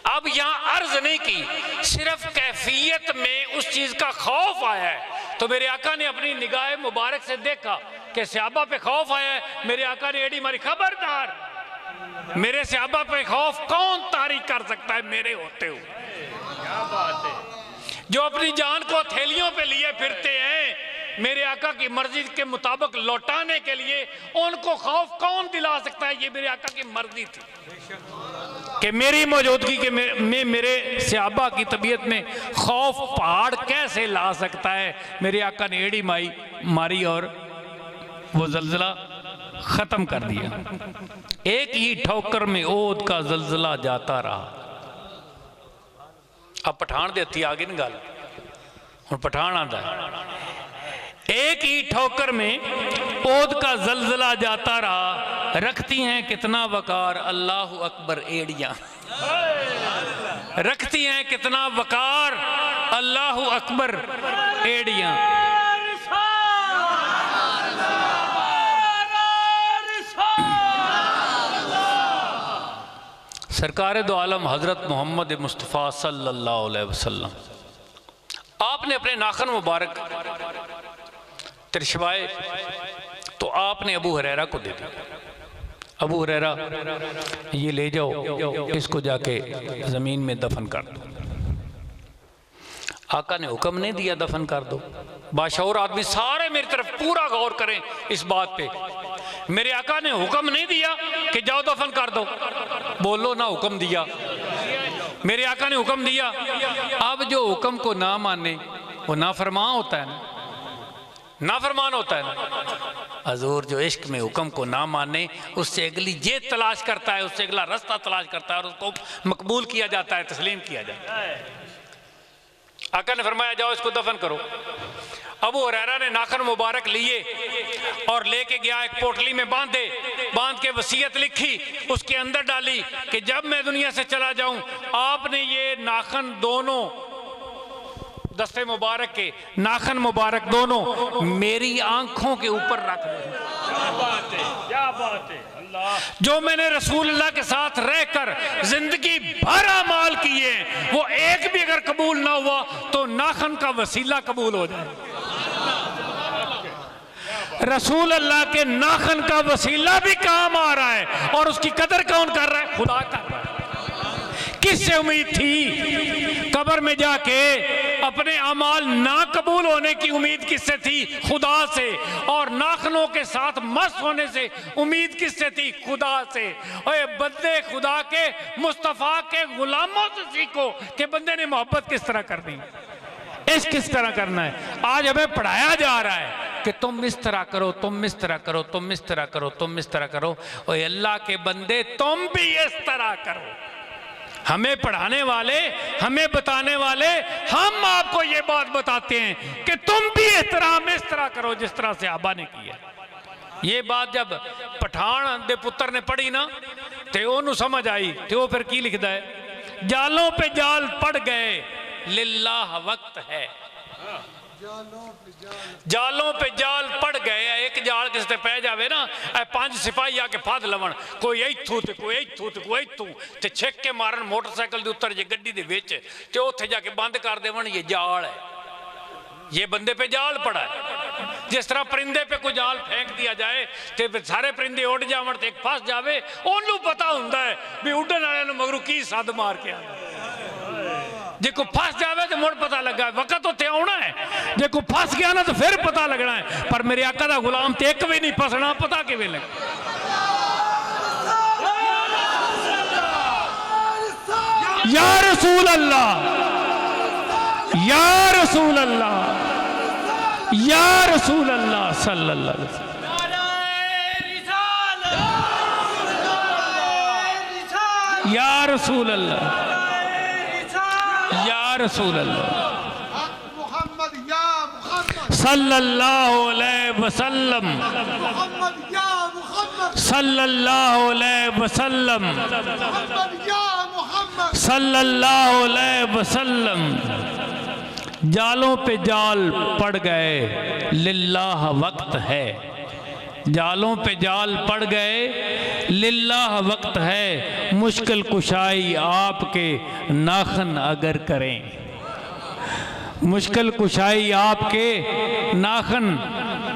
अब यहाँ अर्ज नहीं की, सिर्फ कैफियत में उस चीज का खौफ आया है। तो मेरे आका ने अपनी निगाह मुबारक से देखा कि सहाबा पे खौफ आया है। मेरे आका ने एड़ी मारी, खबरदार, मेरे सहाबा पे खौफ कौन तारी कर सकता है मेरे होते हुए। क्या बात है, जो अपनी जान को हथेलियों पे लिए फिरते हैं मेरे आका की मर्जी के मुताबिक लौटाने के लिए, उनको खौफ कौन दिला सकता है। ये मेरे आका की मर्जी थी कि मेरी मौजूदगी के में मेरे सहाबा की तबीयत में खौफ पहाड़ कैसे ला सकता है। मेरे आका ने एड़ी मारी और वो ज़ल्ज़ला खत्म कर दिया। एक ही ठोकर में ऊद का ज़ल्ज़ला जाता रहा। अब पठान देती आगे न गल, हुण पठान आंदा है। एक ही ठोकर में ऊद का ज़ल्ज़ला जाता रहा, रखती हैं कितना वकार अल्लाह अकबर एड़ियां, रखती हैं कितना वकार अल्लाह अकबर एड़ियां। सरकार दो आलम हज़रत मोहम्मद मुस्तफ़ा सल्लल्लाहु अलैहि वसल्लम, आपने अपने नाखन मुबारक तिरछवाए तो आपने अबू हुरैरा को दे दिया। अबू हुरैरा ये ले जाओ, इसको जाके ज़मीन में दफन कर दो। आका ने हुक्म नहीं दिया दफन कर दो। बाशऊर आदमी सारे मेरी तरफ पूरा गौर करें इस बात पे। मेरे आका ने हुक्म नहीं दिया कि जाओ दफन कर दो, बोलो ना हुक्म दिया। मेरे आका ने हुक्म दिया। अब जो हुक्म को ना माने वो नाफरमान होता है ना, नाफरमान होता है ना। हजूर जो इश्क में हुक्म को ना माने उससे अगली जेद तलाश करता है, उससे अगला रास्ता तलाश करता है और उसको मकबूल किया जाता है, तस्लीम किया जाता है। आका ने फरमाया जाओ इसको दफन करो। अबू हुरैरा ने नाखन मुबारक लिए और लेके गया, एक पोटली में बांध के वसीयत लिखी, उसके अंदर डाली कि जब मैं दुनिया से चला जाऊं आपने ये नाखन दोनों, दस्ते मुबारक के नाखन मुबारक दोनों मेरी आंखों के ऊपर रख दे। क्या बात है, क्या बात है। जो मैंने रसूलुल्लाह के साथ रहकर जिंदगी भर अमाल किए वो एक भी अगर कबूल ना हुआ तो नाखन का वसीला कबूल हो जाए। रसूल अल्लाह के नाखन का वसीला भी काम आ रहा है और उसकी कदर कौन कर रहा है? खुदा कर रहा है। किससे उम्मीद थी? कब्र में जाके अपने अमाल ना कबूल होने की उम्मीद किससे थी? खुदा से। और नाखनों के साथ मस्त होने से उम्मीद किससे थी? खुदा से। और बंदे खुदा के मुस्तफ़ा के गुलामों से सीखो कि बंदे ने मोहब्बत किस तरह करनी, इश्क किस तरह करना है। आज हमें पढ़ाया जा रहा है कि तुम इस तरह करो, तुम इस तरह करो, तुम इस तरह करो, तुम इस तरह करो। और अल्लाह के बंदे तुम भी इस तरह करो। हमें पढ़ाने वाले, हमें बताने वाले, हम आपको ये बात बताते हैं कि तुम भी एहतराम इस तरह करो जिस तरह से आबा ने किया। ये बात जब पठान दे पुत्र ने पढ़ी ना तो ओनू समझ आई। तो वो फिर की लिखता है, जालों पे जाल पड़ गए लिल्लाह वक्त है। जालों पे जाल पड़ गए। एक जाल किस ते पै जावे ना, 5 सिपाही आके फाद लवन, कोई इथू ते कोई इथू ते कोई इथू ते छिक के मारन मोटरसाइकिल दे उत्तर जे गड्डी दे विच ते उत्थे जाके बंद कर देवन। ये जाल है, ये बंदे पे जाल पड़ा है। जिस तरह परिंदे पे कोई जाल फेंक दिया जाए ते सारे परिंदे उड़ जावन ते एक फस जावे, ओनू पता हुंदा है भी उड़न वाले नूं मगरू की सद मार के आंदा। जे को फस जावे तो मुड़ पता लगा, वक्त उत्ते आना है। जे को फस गया ना तो फिर पता लगना है। पर मेरे आका दा गुलाम ते एक भी नहीं फसना, पता किवें लगे। या रसूल अल्लाह, या रसूल अल्लाह, या रसूल अल्लाह सल्लल्लाहु अलैहि वसल्लम। या रसूल अल्लाह, या रसूल अल्लाह मोहम्मद या मोहम्मद सल्लल्लाहु अलैहि वसल्लम, मोहम्मद या मोहम्मद सल्लल्लाहु अलैहि वसल्लम, मोहम्मद या मोहम्मद सल्लल्लाहु अलैहि वसल्लम। जालों पे जाल पड़ गए लिल्लाह वक्त है। जालों पे जाल पड़ गए लिल्लाह वक्त है। मुश्किल कुशाई आपके नाखन अगर करें, मुश्किल कुशाई आपके नाखन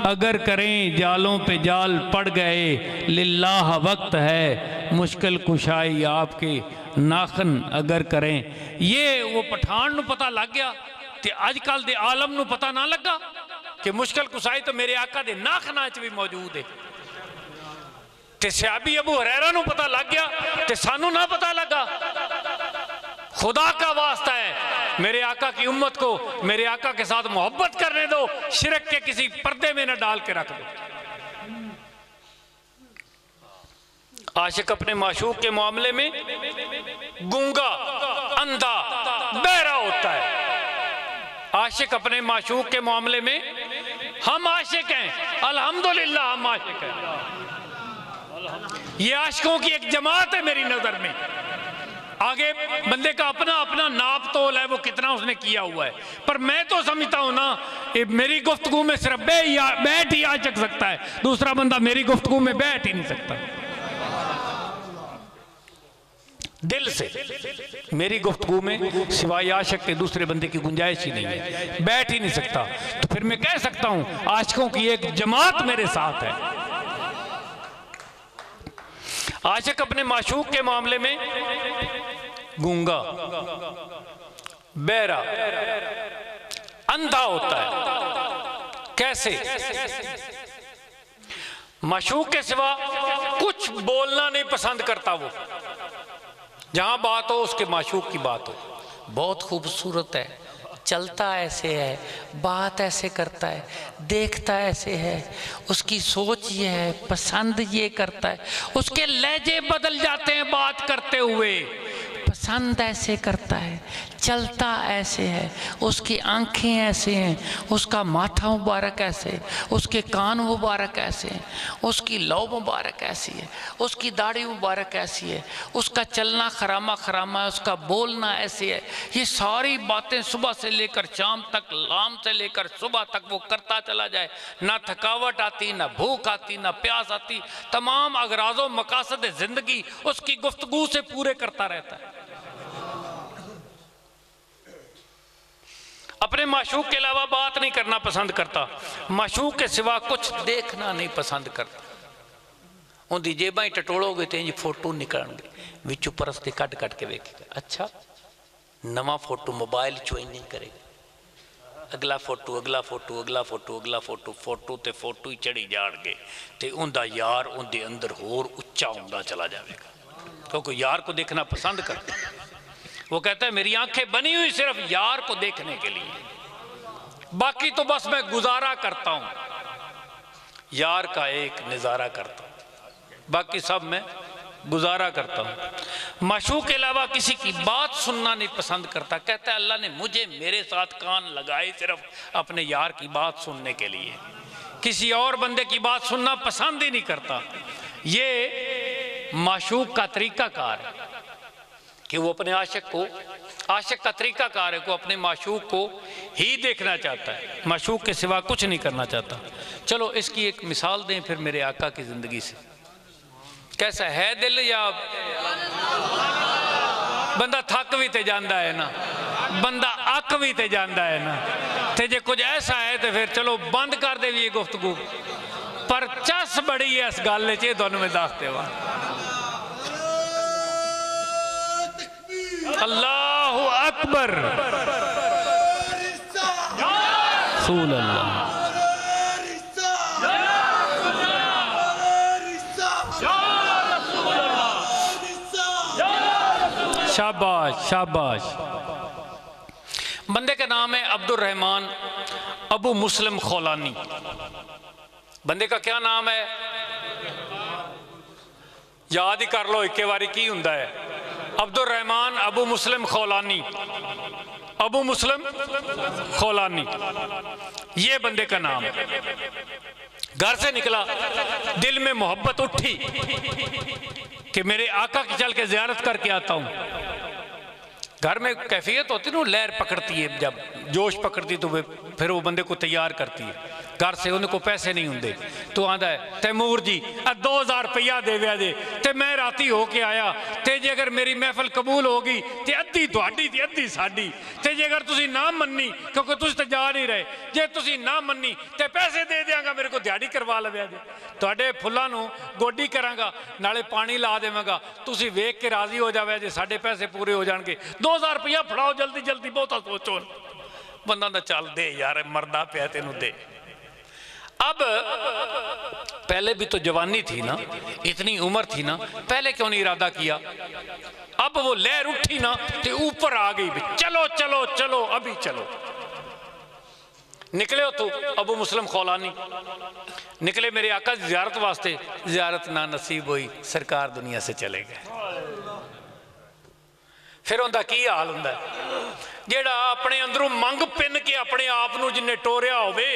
अगर करें। जालों पे जाल पड़ गए लिल्लाह वक्त है। मुश्किल कुशाई आपके नाखन अगर करें। ये वो पठान नू पता लग गया ते अजकल दे आलम नू पता ना लगा कि मुश्किल कुशाई तो मेरे आका दे नाखना च भी मौजूद है। ते सहाबी अबू हुरैरा नू पता लग गया ते सानू ना पता लगा। खुदा का वास्ता है, मेरे आका की उम्मत को मेरे आका के साथ मोहब्बत करने दो, शिरक के किसी पर्दे में न डाल के रख दो। आशिक अपने माशूक के मामले में गूंगा, अंधा, बहरा होता है। आशिक अपने माशूक के मामले में, हम आशिक हैं, अल्हम्दुलिल्लाह हम आशिक हैं। ये आशिकों की एक जमात है मेरी नजर में। आगे बंदे का अपना अपना नाप तोल है, वो कितना उसने किया हुआ है। पर मैं तो समझता हूं ना, मेरी गुफ्तगू में सिर्फ बैठ ही आ सकता है, दूसरा बंदा मेरी गुफ्तगू में बैठ ही नहीं सकता। दिल से मेरी गुफ्तगू में सिवाय आशिक के दूसरे बंदे की गुंजाइश ही नहीं है, बैठ ही नहीं सकता। तो फिर मैं कह सकता हूं आशिकों की एक जमात मेरे साथ है। आशिक अपने माशूक के मामले में गूंगा, बहरा, अंधा होता है। कैसे? माशूक के सिवा कुछ बोलना नहीं पसंद करता। वो जहां बात हो उसके माशूक की बात हो। बहुत खूबसूरत है, चलता ऐसे है, बात ऐसे करता है, देखता ऐसे है, उसकी सोच ये है, पसंद ये करता है, उसके लहजे बदल जाते हैं बात करते हुए, पसंद ऐसे करता है, चलता ऐसे है, उसकी आंखें ऐसे हैं, उसका माथा मुबारक ऐसे, उसके कान मुबारक ऐसे हैं, उसकी लौ मुबारक ऐसी है, उसकी दाढ़ी मुबारक ऐसी है, उसका चलना खरामा खरामा है, उसका बोलना ऐसे है। ये सारी बातें सुबह से लेकर शाम तक, शाम से लेकर सुबह तक वो करता चला जाए। ना थकावट आती, ना भूख आती, ना प्यास आती। तमाम अगराज़ो मकासद ज़िंदगी उसकी गुफ्तगू से पूरे करता रहता है। अपने माशूक के अलावा बात नहीं करना पसंद करता, माशूक के सिवा कुछ देखना नहीं पसंद करता। उनकी जेबां ही टटोलोगे तो इंज फोटो निकलणगे विचों परस के कट कट के वेखेगा। अच्छा नवा फोटो मोबाइल चो इंज करेगा, अगला फोटो अगला फोटो अगला फोटो अगला फोटो, फोटो तो फोटो ही चढ़ी जाएंगे तो उनका यार उनके अंदर होर उच्चा होंदा चला जाएगा, क्योंकि यार को देखना पसंद करता। वो कहता है मेरी आंखें बनी हुई सिर्फ यार को देखने के लिए, बाकी तो बस मैं गुजारा करता हूं, यार का एक नज़ारा करता हूं, बाकी सब मैं गुजारा करता हूं। माशूक के अलावा किसी की बात सुनना नहीं पसंद करता। कहता है अल्लाह ने मुझे मेरे साथ कान लगाए सिर्फ अपने यार की बात सुनने के लिए, किसी और बंदे की बात सुनना पसंद ही नहीं करता। ये माशूक का तरीकाकार है कि वो अपने आशिक का तरीकाकार है, को अपने माशूक को ही देखना चाहता है, माशूक के सिवा कुछ नहीं करना चाहता। चलो इसकी एक मिसाल दें फिर मेरे आका की ज़िंदगी से। कैसा है दिल, या बंदा थक भी तो जाता है ना, बंदा अक भी तो जाता है ना, तो जे कुछ ऐसा है तो फिर चलो बंद कर दे भी ये गुफ्तगू, पर चस बड़ी है इस गल च, तुहानू मैं दस देवां। अल्लाहु अकबर, रसूल अल्लाह, शाबाश शाबाश। बंदे का नाम है अब्दुल रहमान अबू मुस्लिम खौलानी। बंदे का क्या नाम है, याद ही कर लो एक बारी की हुंदा है, अब्दुल रहमान अबू मुस्लिम खौलानी, अबू मुस्लिम खौलानी, ये बंदे का नाम है। घर से निकला, दिल में मोहब्बत उठी कि मेरे आका की चल के ज़ियारत करके आता हूँ। घर में कैफियत होती ना, लहर पकड़ती है, जब जोश पकड़ती तो फिर वो बंदे को तैयार करती है। घर से उनको पैसे नहीं होंगे तो आंदा है तैमूर जी 2000 रुपया दे व्या जे, ते मैं राती हो के आया, ते जे अगर मेरी महफिल कबूल होगी तो अद्धी तुहाडी ते अद्धी साडी, ते जे अगर तुसी ना मन्नी, क्योंकि तुसी तो जा नहीं रहे, जे तुसी ना मन्नी तो पैसे दे देंगा, मेरे को दिहाड़ी करवा लव्या जे, तुहाडे फुल्लां नूं गोडी करांगा, नाले पानी ला देवांगा, तुसी वेख के राजी हो जावे जे साडे पैसे पूरे हो जाणगे, 2000 रुपया फड़ाओ जल्दी जल्दी, बहुता सोचो। बंदा ना चल दे यार, मरदा पिया तेनू दे। अब पहले भी तो जवानी थी ना, इतनी उम्र थी ना, पहले क्यों नहीं इरादा किया? अब वो लहर उठी ना तो ऊपर आ गई, चलो चलो चलो अभी चलो। निकले हो तो अबू मुस्लिम खौलानी निकले मेरे आका की ज़ियारत वास्ते, ज़ियारत ना नसीब हुई, सरकार दुनिया से चले गए। फिर उनका की हाल हुंदा है, जेड़ा अपने अंदरों मंग पिन के अपने आप नूं जिन्ने टोरिया होवे,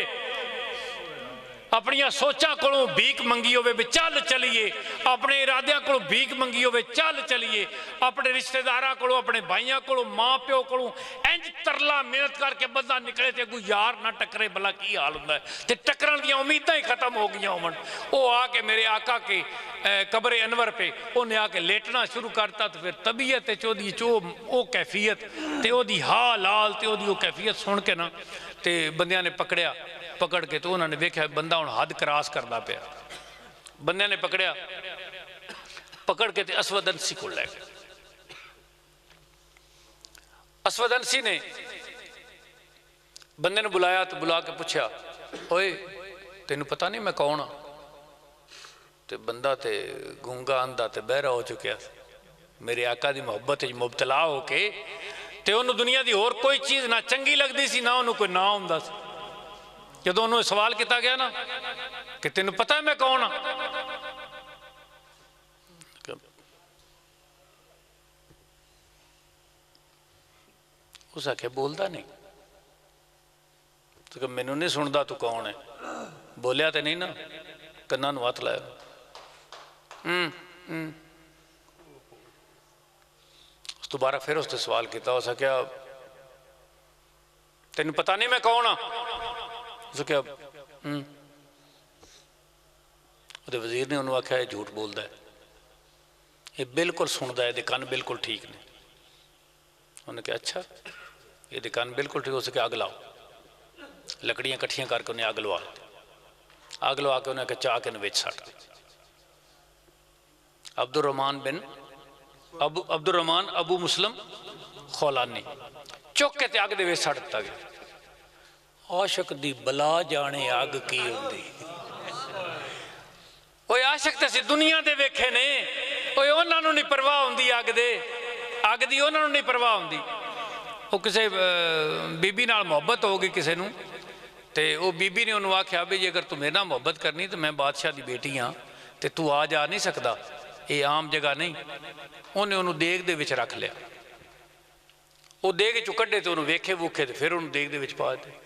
अपनिया सोचां कोलों भीख मंगी होवे भी चल चलीए, अपने इरादियां कोलों भीख मंगी होवे चल चलीए, अपने रिश्तेदारां कोलों, अपने भाइयों कोलों, माँ प्यो कोलों इंज तरला मेहनत करके बंदा निकले ते कोई यार ना टकरे, भला की हाल हुंदा है? ते टकरन दियां उम्मीदां ही खत्म हो गई होवन। वो आके मेरे आका के कब्र अनवर पे उन्हें आके लेटना शुरू करता, तो फिर तबीयत चोदी चो वो कैफियत ते ओदी हाल हाल ते ओदी वो कैफियत सुन के ना ते बंदियां ने पकड़ के, तो उन्होंने वेख्या बंदा हुण हद क्रॉस करता पिया। बंदे ने पकड़ के ते असवद अंसी को लै गए। असवद अंसी ने बंदे ने बुलाया, तो बुला के पूछा, ओए तेनू पता नहीं मैं कौन हाँ? तो बंदा ते गूंगा अंधा ते बहरा हो चुकिया, मेरे आका की मुहब्बत मुबतला होके ते उन्होंने दुनिया की होर कोई चीज़ ना चंगी लगती सी, ना उन्होंने कोई ना हुंदा सी। जदों उन्होंने सवाल किया गया ना कि तेनू पता है मैं कौन हाँ, उस आखे बोलता नहीं, तो मैनू नहीं सुनता तू कौन है? बोलिया तो नहीं ना, कन्ना नूं हथ लाया। उस दोबारा फिर उसने सवाल किया, उस आख्या तेन पता नहीं मैं कौन हाँ? उस क्या वजीर ने उन्होंने आख्या झूठ बोलता है, ये बिल्कुल सुनता है, ये कान बिल्कुल ठीक ने। उन्हें कहा अच्छा ये कान बिल्कुल ठीक, उसे क्या अग लाओ, लकड़ियाँ कट्ठियाँ करके उन्हें अग लवा के उन्हें चाह के विच सट। अब्दुर्रहमान अबू मुस्लिम खौलानी चुक के अग दे सड़ दिता गया। आशिक दी बला जाने अग की होंदी। ओए आशिक तो असीं दुनिया दे वेखे ने, ओए उन्होंने नहीं परवाह होंदी अग दे, अग दी उन्होंने नहीं परवाह होंदी। वो किसी बीबी नाल मुहब्बत हो गई किसी नूं, ते वो बीबी ने उन्होंने आख्या भी जे अगर तू मेरे नाल मुहब्बत करनी तो मैं बादशाह की बेटी हाँ, तो तू आ जा नहीं सकता, ये आम जगह नहीं। उन्हें उन्होंने देग दे विच रख लिया। वो देग चो कढ़े तो उन्होंने वेखे वूखे तो फिर उन्होंने देग दे विच पा दिते।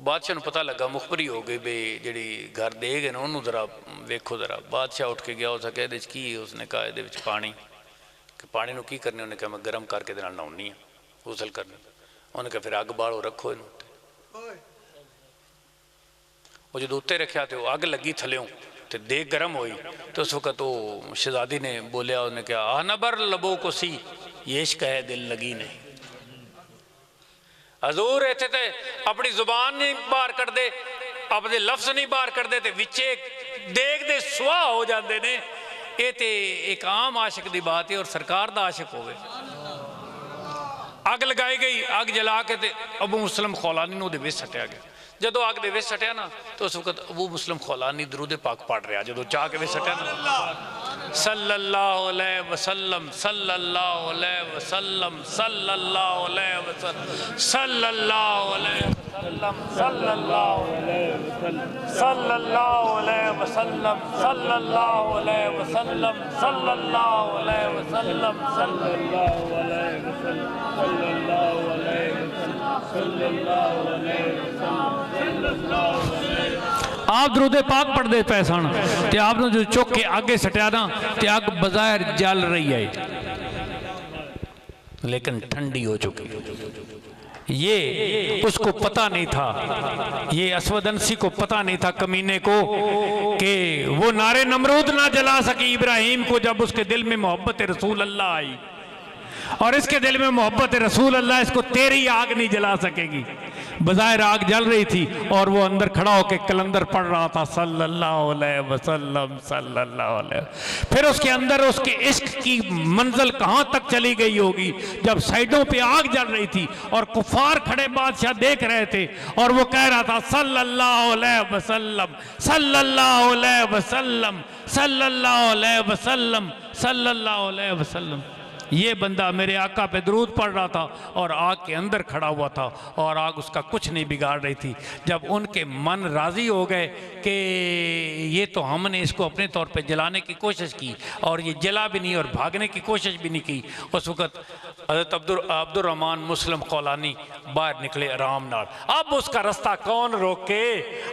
बादशाह को पता लगा, मुखबरी हो गई भी जी घर देग है ना उन्होंने जरा वेखो जरा। बादशाह उठ के गया, उसने कहा की, उसने कहा ये पानी, कि पानी को की करने, उन्हें कहा मैं गर्म करके नहाउनी हाँ, गुसल करनी। उन्हें कहा फिर अग बालो रखो इन। वो जो उत्ते रखा तो अग लगी थल्यों तो देग गर्म हुई, तो उस वक्त वो शहजादी ने बोलिया, उन्हें कहा आनबर लबो को सी ये इश्क है दिल लगी नहीं। हजूर इत्थे ते अपनी जुबान नहीं बाहर करते, अपने लफ्ज नहीं बाहर करते, तो विचे देग दे सुहा हो जाते ने। ये तो एक आम आशिक की बात है, और सरकार का आशिक होवे। अग लगाई गई, अग जला के अबू मुस्लिम खौलानी ने विच सटिया गया। जदों अग दे विच सटिया ना, तो उस वक्त अबू मुस्लिम खौलानी दरूद पाक पढ़ रहा। जो चाह के विच सटिया ना, सल्लल्लाहु अलैहि वसल्लम सल्लल्लाहु अलैहि वसल्लम सल्लल्लाहु अलैहि वसल्लम सल्लल्लाहु अलैहि वसल्लम सल्लल्लाहु अलैहि वसल्लम सल्लल्लाहु अलैहि वसल्लम सल्लल्लाहु अलैहि वसल्लम सल्लल्लाहु अलैहि वसल्लम सल्लल्लाहु अलैहि वसल्लम सल्लल्लाहु अलैहि वसल्लम। आप दरूदे पाक पढ़ते पे सन, तो आपने जो चुक के आगे सटिया ना, तो अग बज़ाहिर जल रही है लेकिन ठंडी हो चुकी। ये उसको पता नहीं था, ये असवदंसी को पता नहीं था कमीने को, कि वो नारे नमरूद ना जला सकी इब्राहिम को जब उसके दिल में मोहब्बत रसूल अल्लाह आई। और इसके दिल में मोहब्बत रसूल अल्लाह, इसको तेरी आग नहीं जला सकेगी। बज़ाहिर आग जल रही थी और वो अंदर खड़ा होकर कलंदर पढ़ रहा था सल्लल्लाहु अलैहि वसल्लम सल्लल्लाहु अलैहि। फिर उसके अंदर उसके इश्क की मंजिल कहाँ तक चली गई होगी, जब साइडों पे आग जल रही थी और कुफार खड़े बादशाह देख रहे थे, और वो कह रहा था सल्लल्लाहु अलैहि वसल्लम सल्लल्लाहु अलैहि वसल्लम सल्लल्लाहु अलैहि वसल्लम सल्लल्लाहु अलैहि वसल्लम। ये बंदा मेरे आका पे दरूद पढ़ रहा था और आग के अंदर खड़ा हुआ था, और आग उसका कुछ नहीं बिगाड़ रही थी। जब उनके मन राज़ी हो गए कि ये तो हमने इसको अपने तौर पे जलाने की कोशिश की और ये जला भी नहीं और भागने की कोशिश भी नहीं की, उस वक़्त हज़रत अब्दुर्रहमान मुस्लिम खौलानी बाहर निकले आराम नाल। अब उसका रास्ता कौन रोके,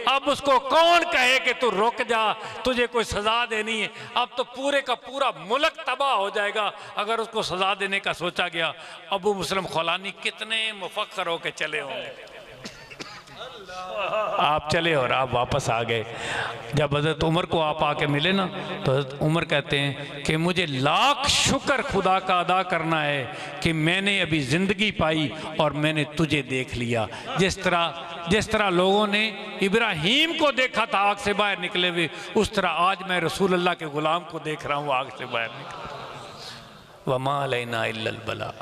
अब उसको कौन कहे कि तू रुक जा, तुझे कोई सज़ा देनी है। अब तो पूरे का पूरा मुल्क तबाह हो जाएगा अगर उसको सजा देने का सोचा गया। अबू मुस्लिम खौलानी कितने मुफक्कर होके चले होंगे। आप चले और आप वापस आ गए। जब हज़रत उमर को आप आके मिले ना, तो हज़रत उमर कहते हैं कि मुझे लाख शुक्र खुदा का अदा करना है कि मैंने अभी ज़िंदगी पाई और मैंने तुझे देख लिया। जिस तरह लोगों ने इब्राहीम को देखा था आग से बाहर निकले हुए, उस तरह आज मैं रसूल अल्लाह के ग़ुलाम को देख रहा हूँ आग से बाहर निकले। वमा अलैना इल्लल बला।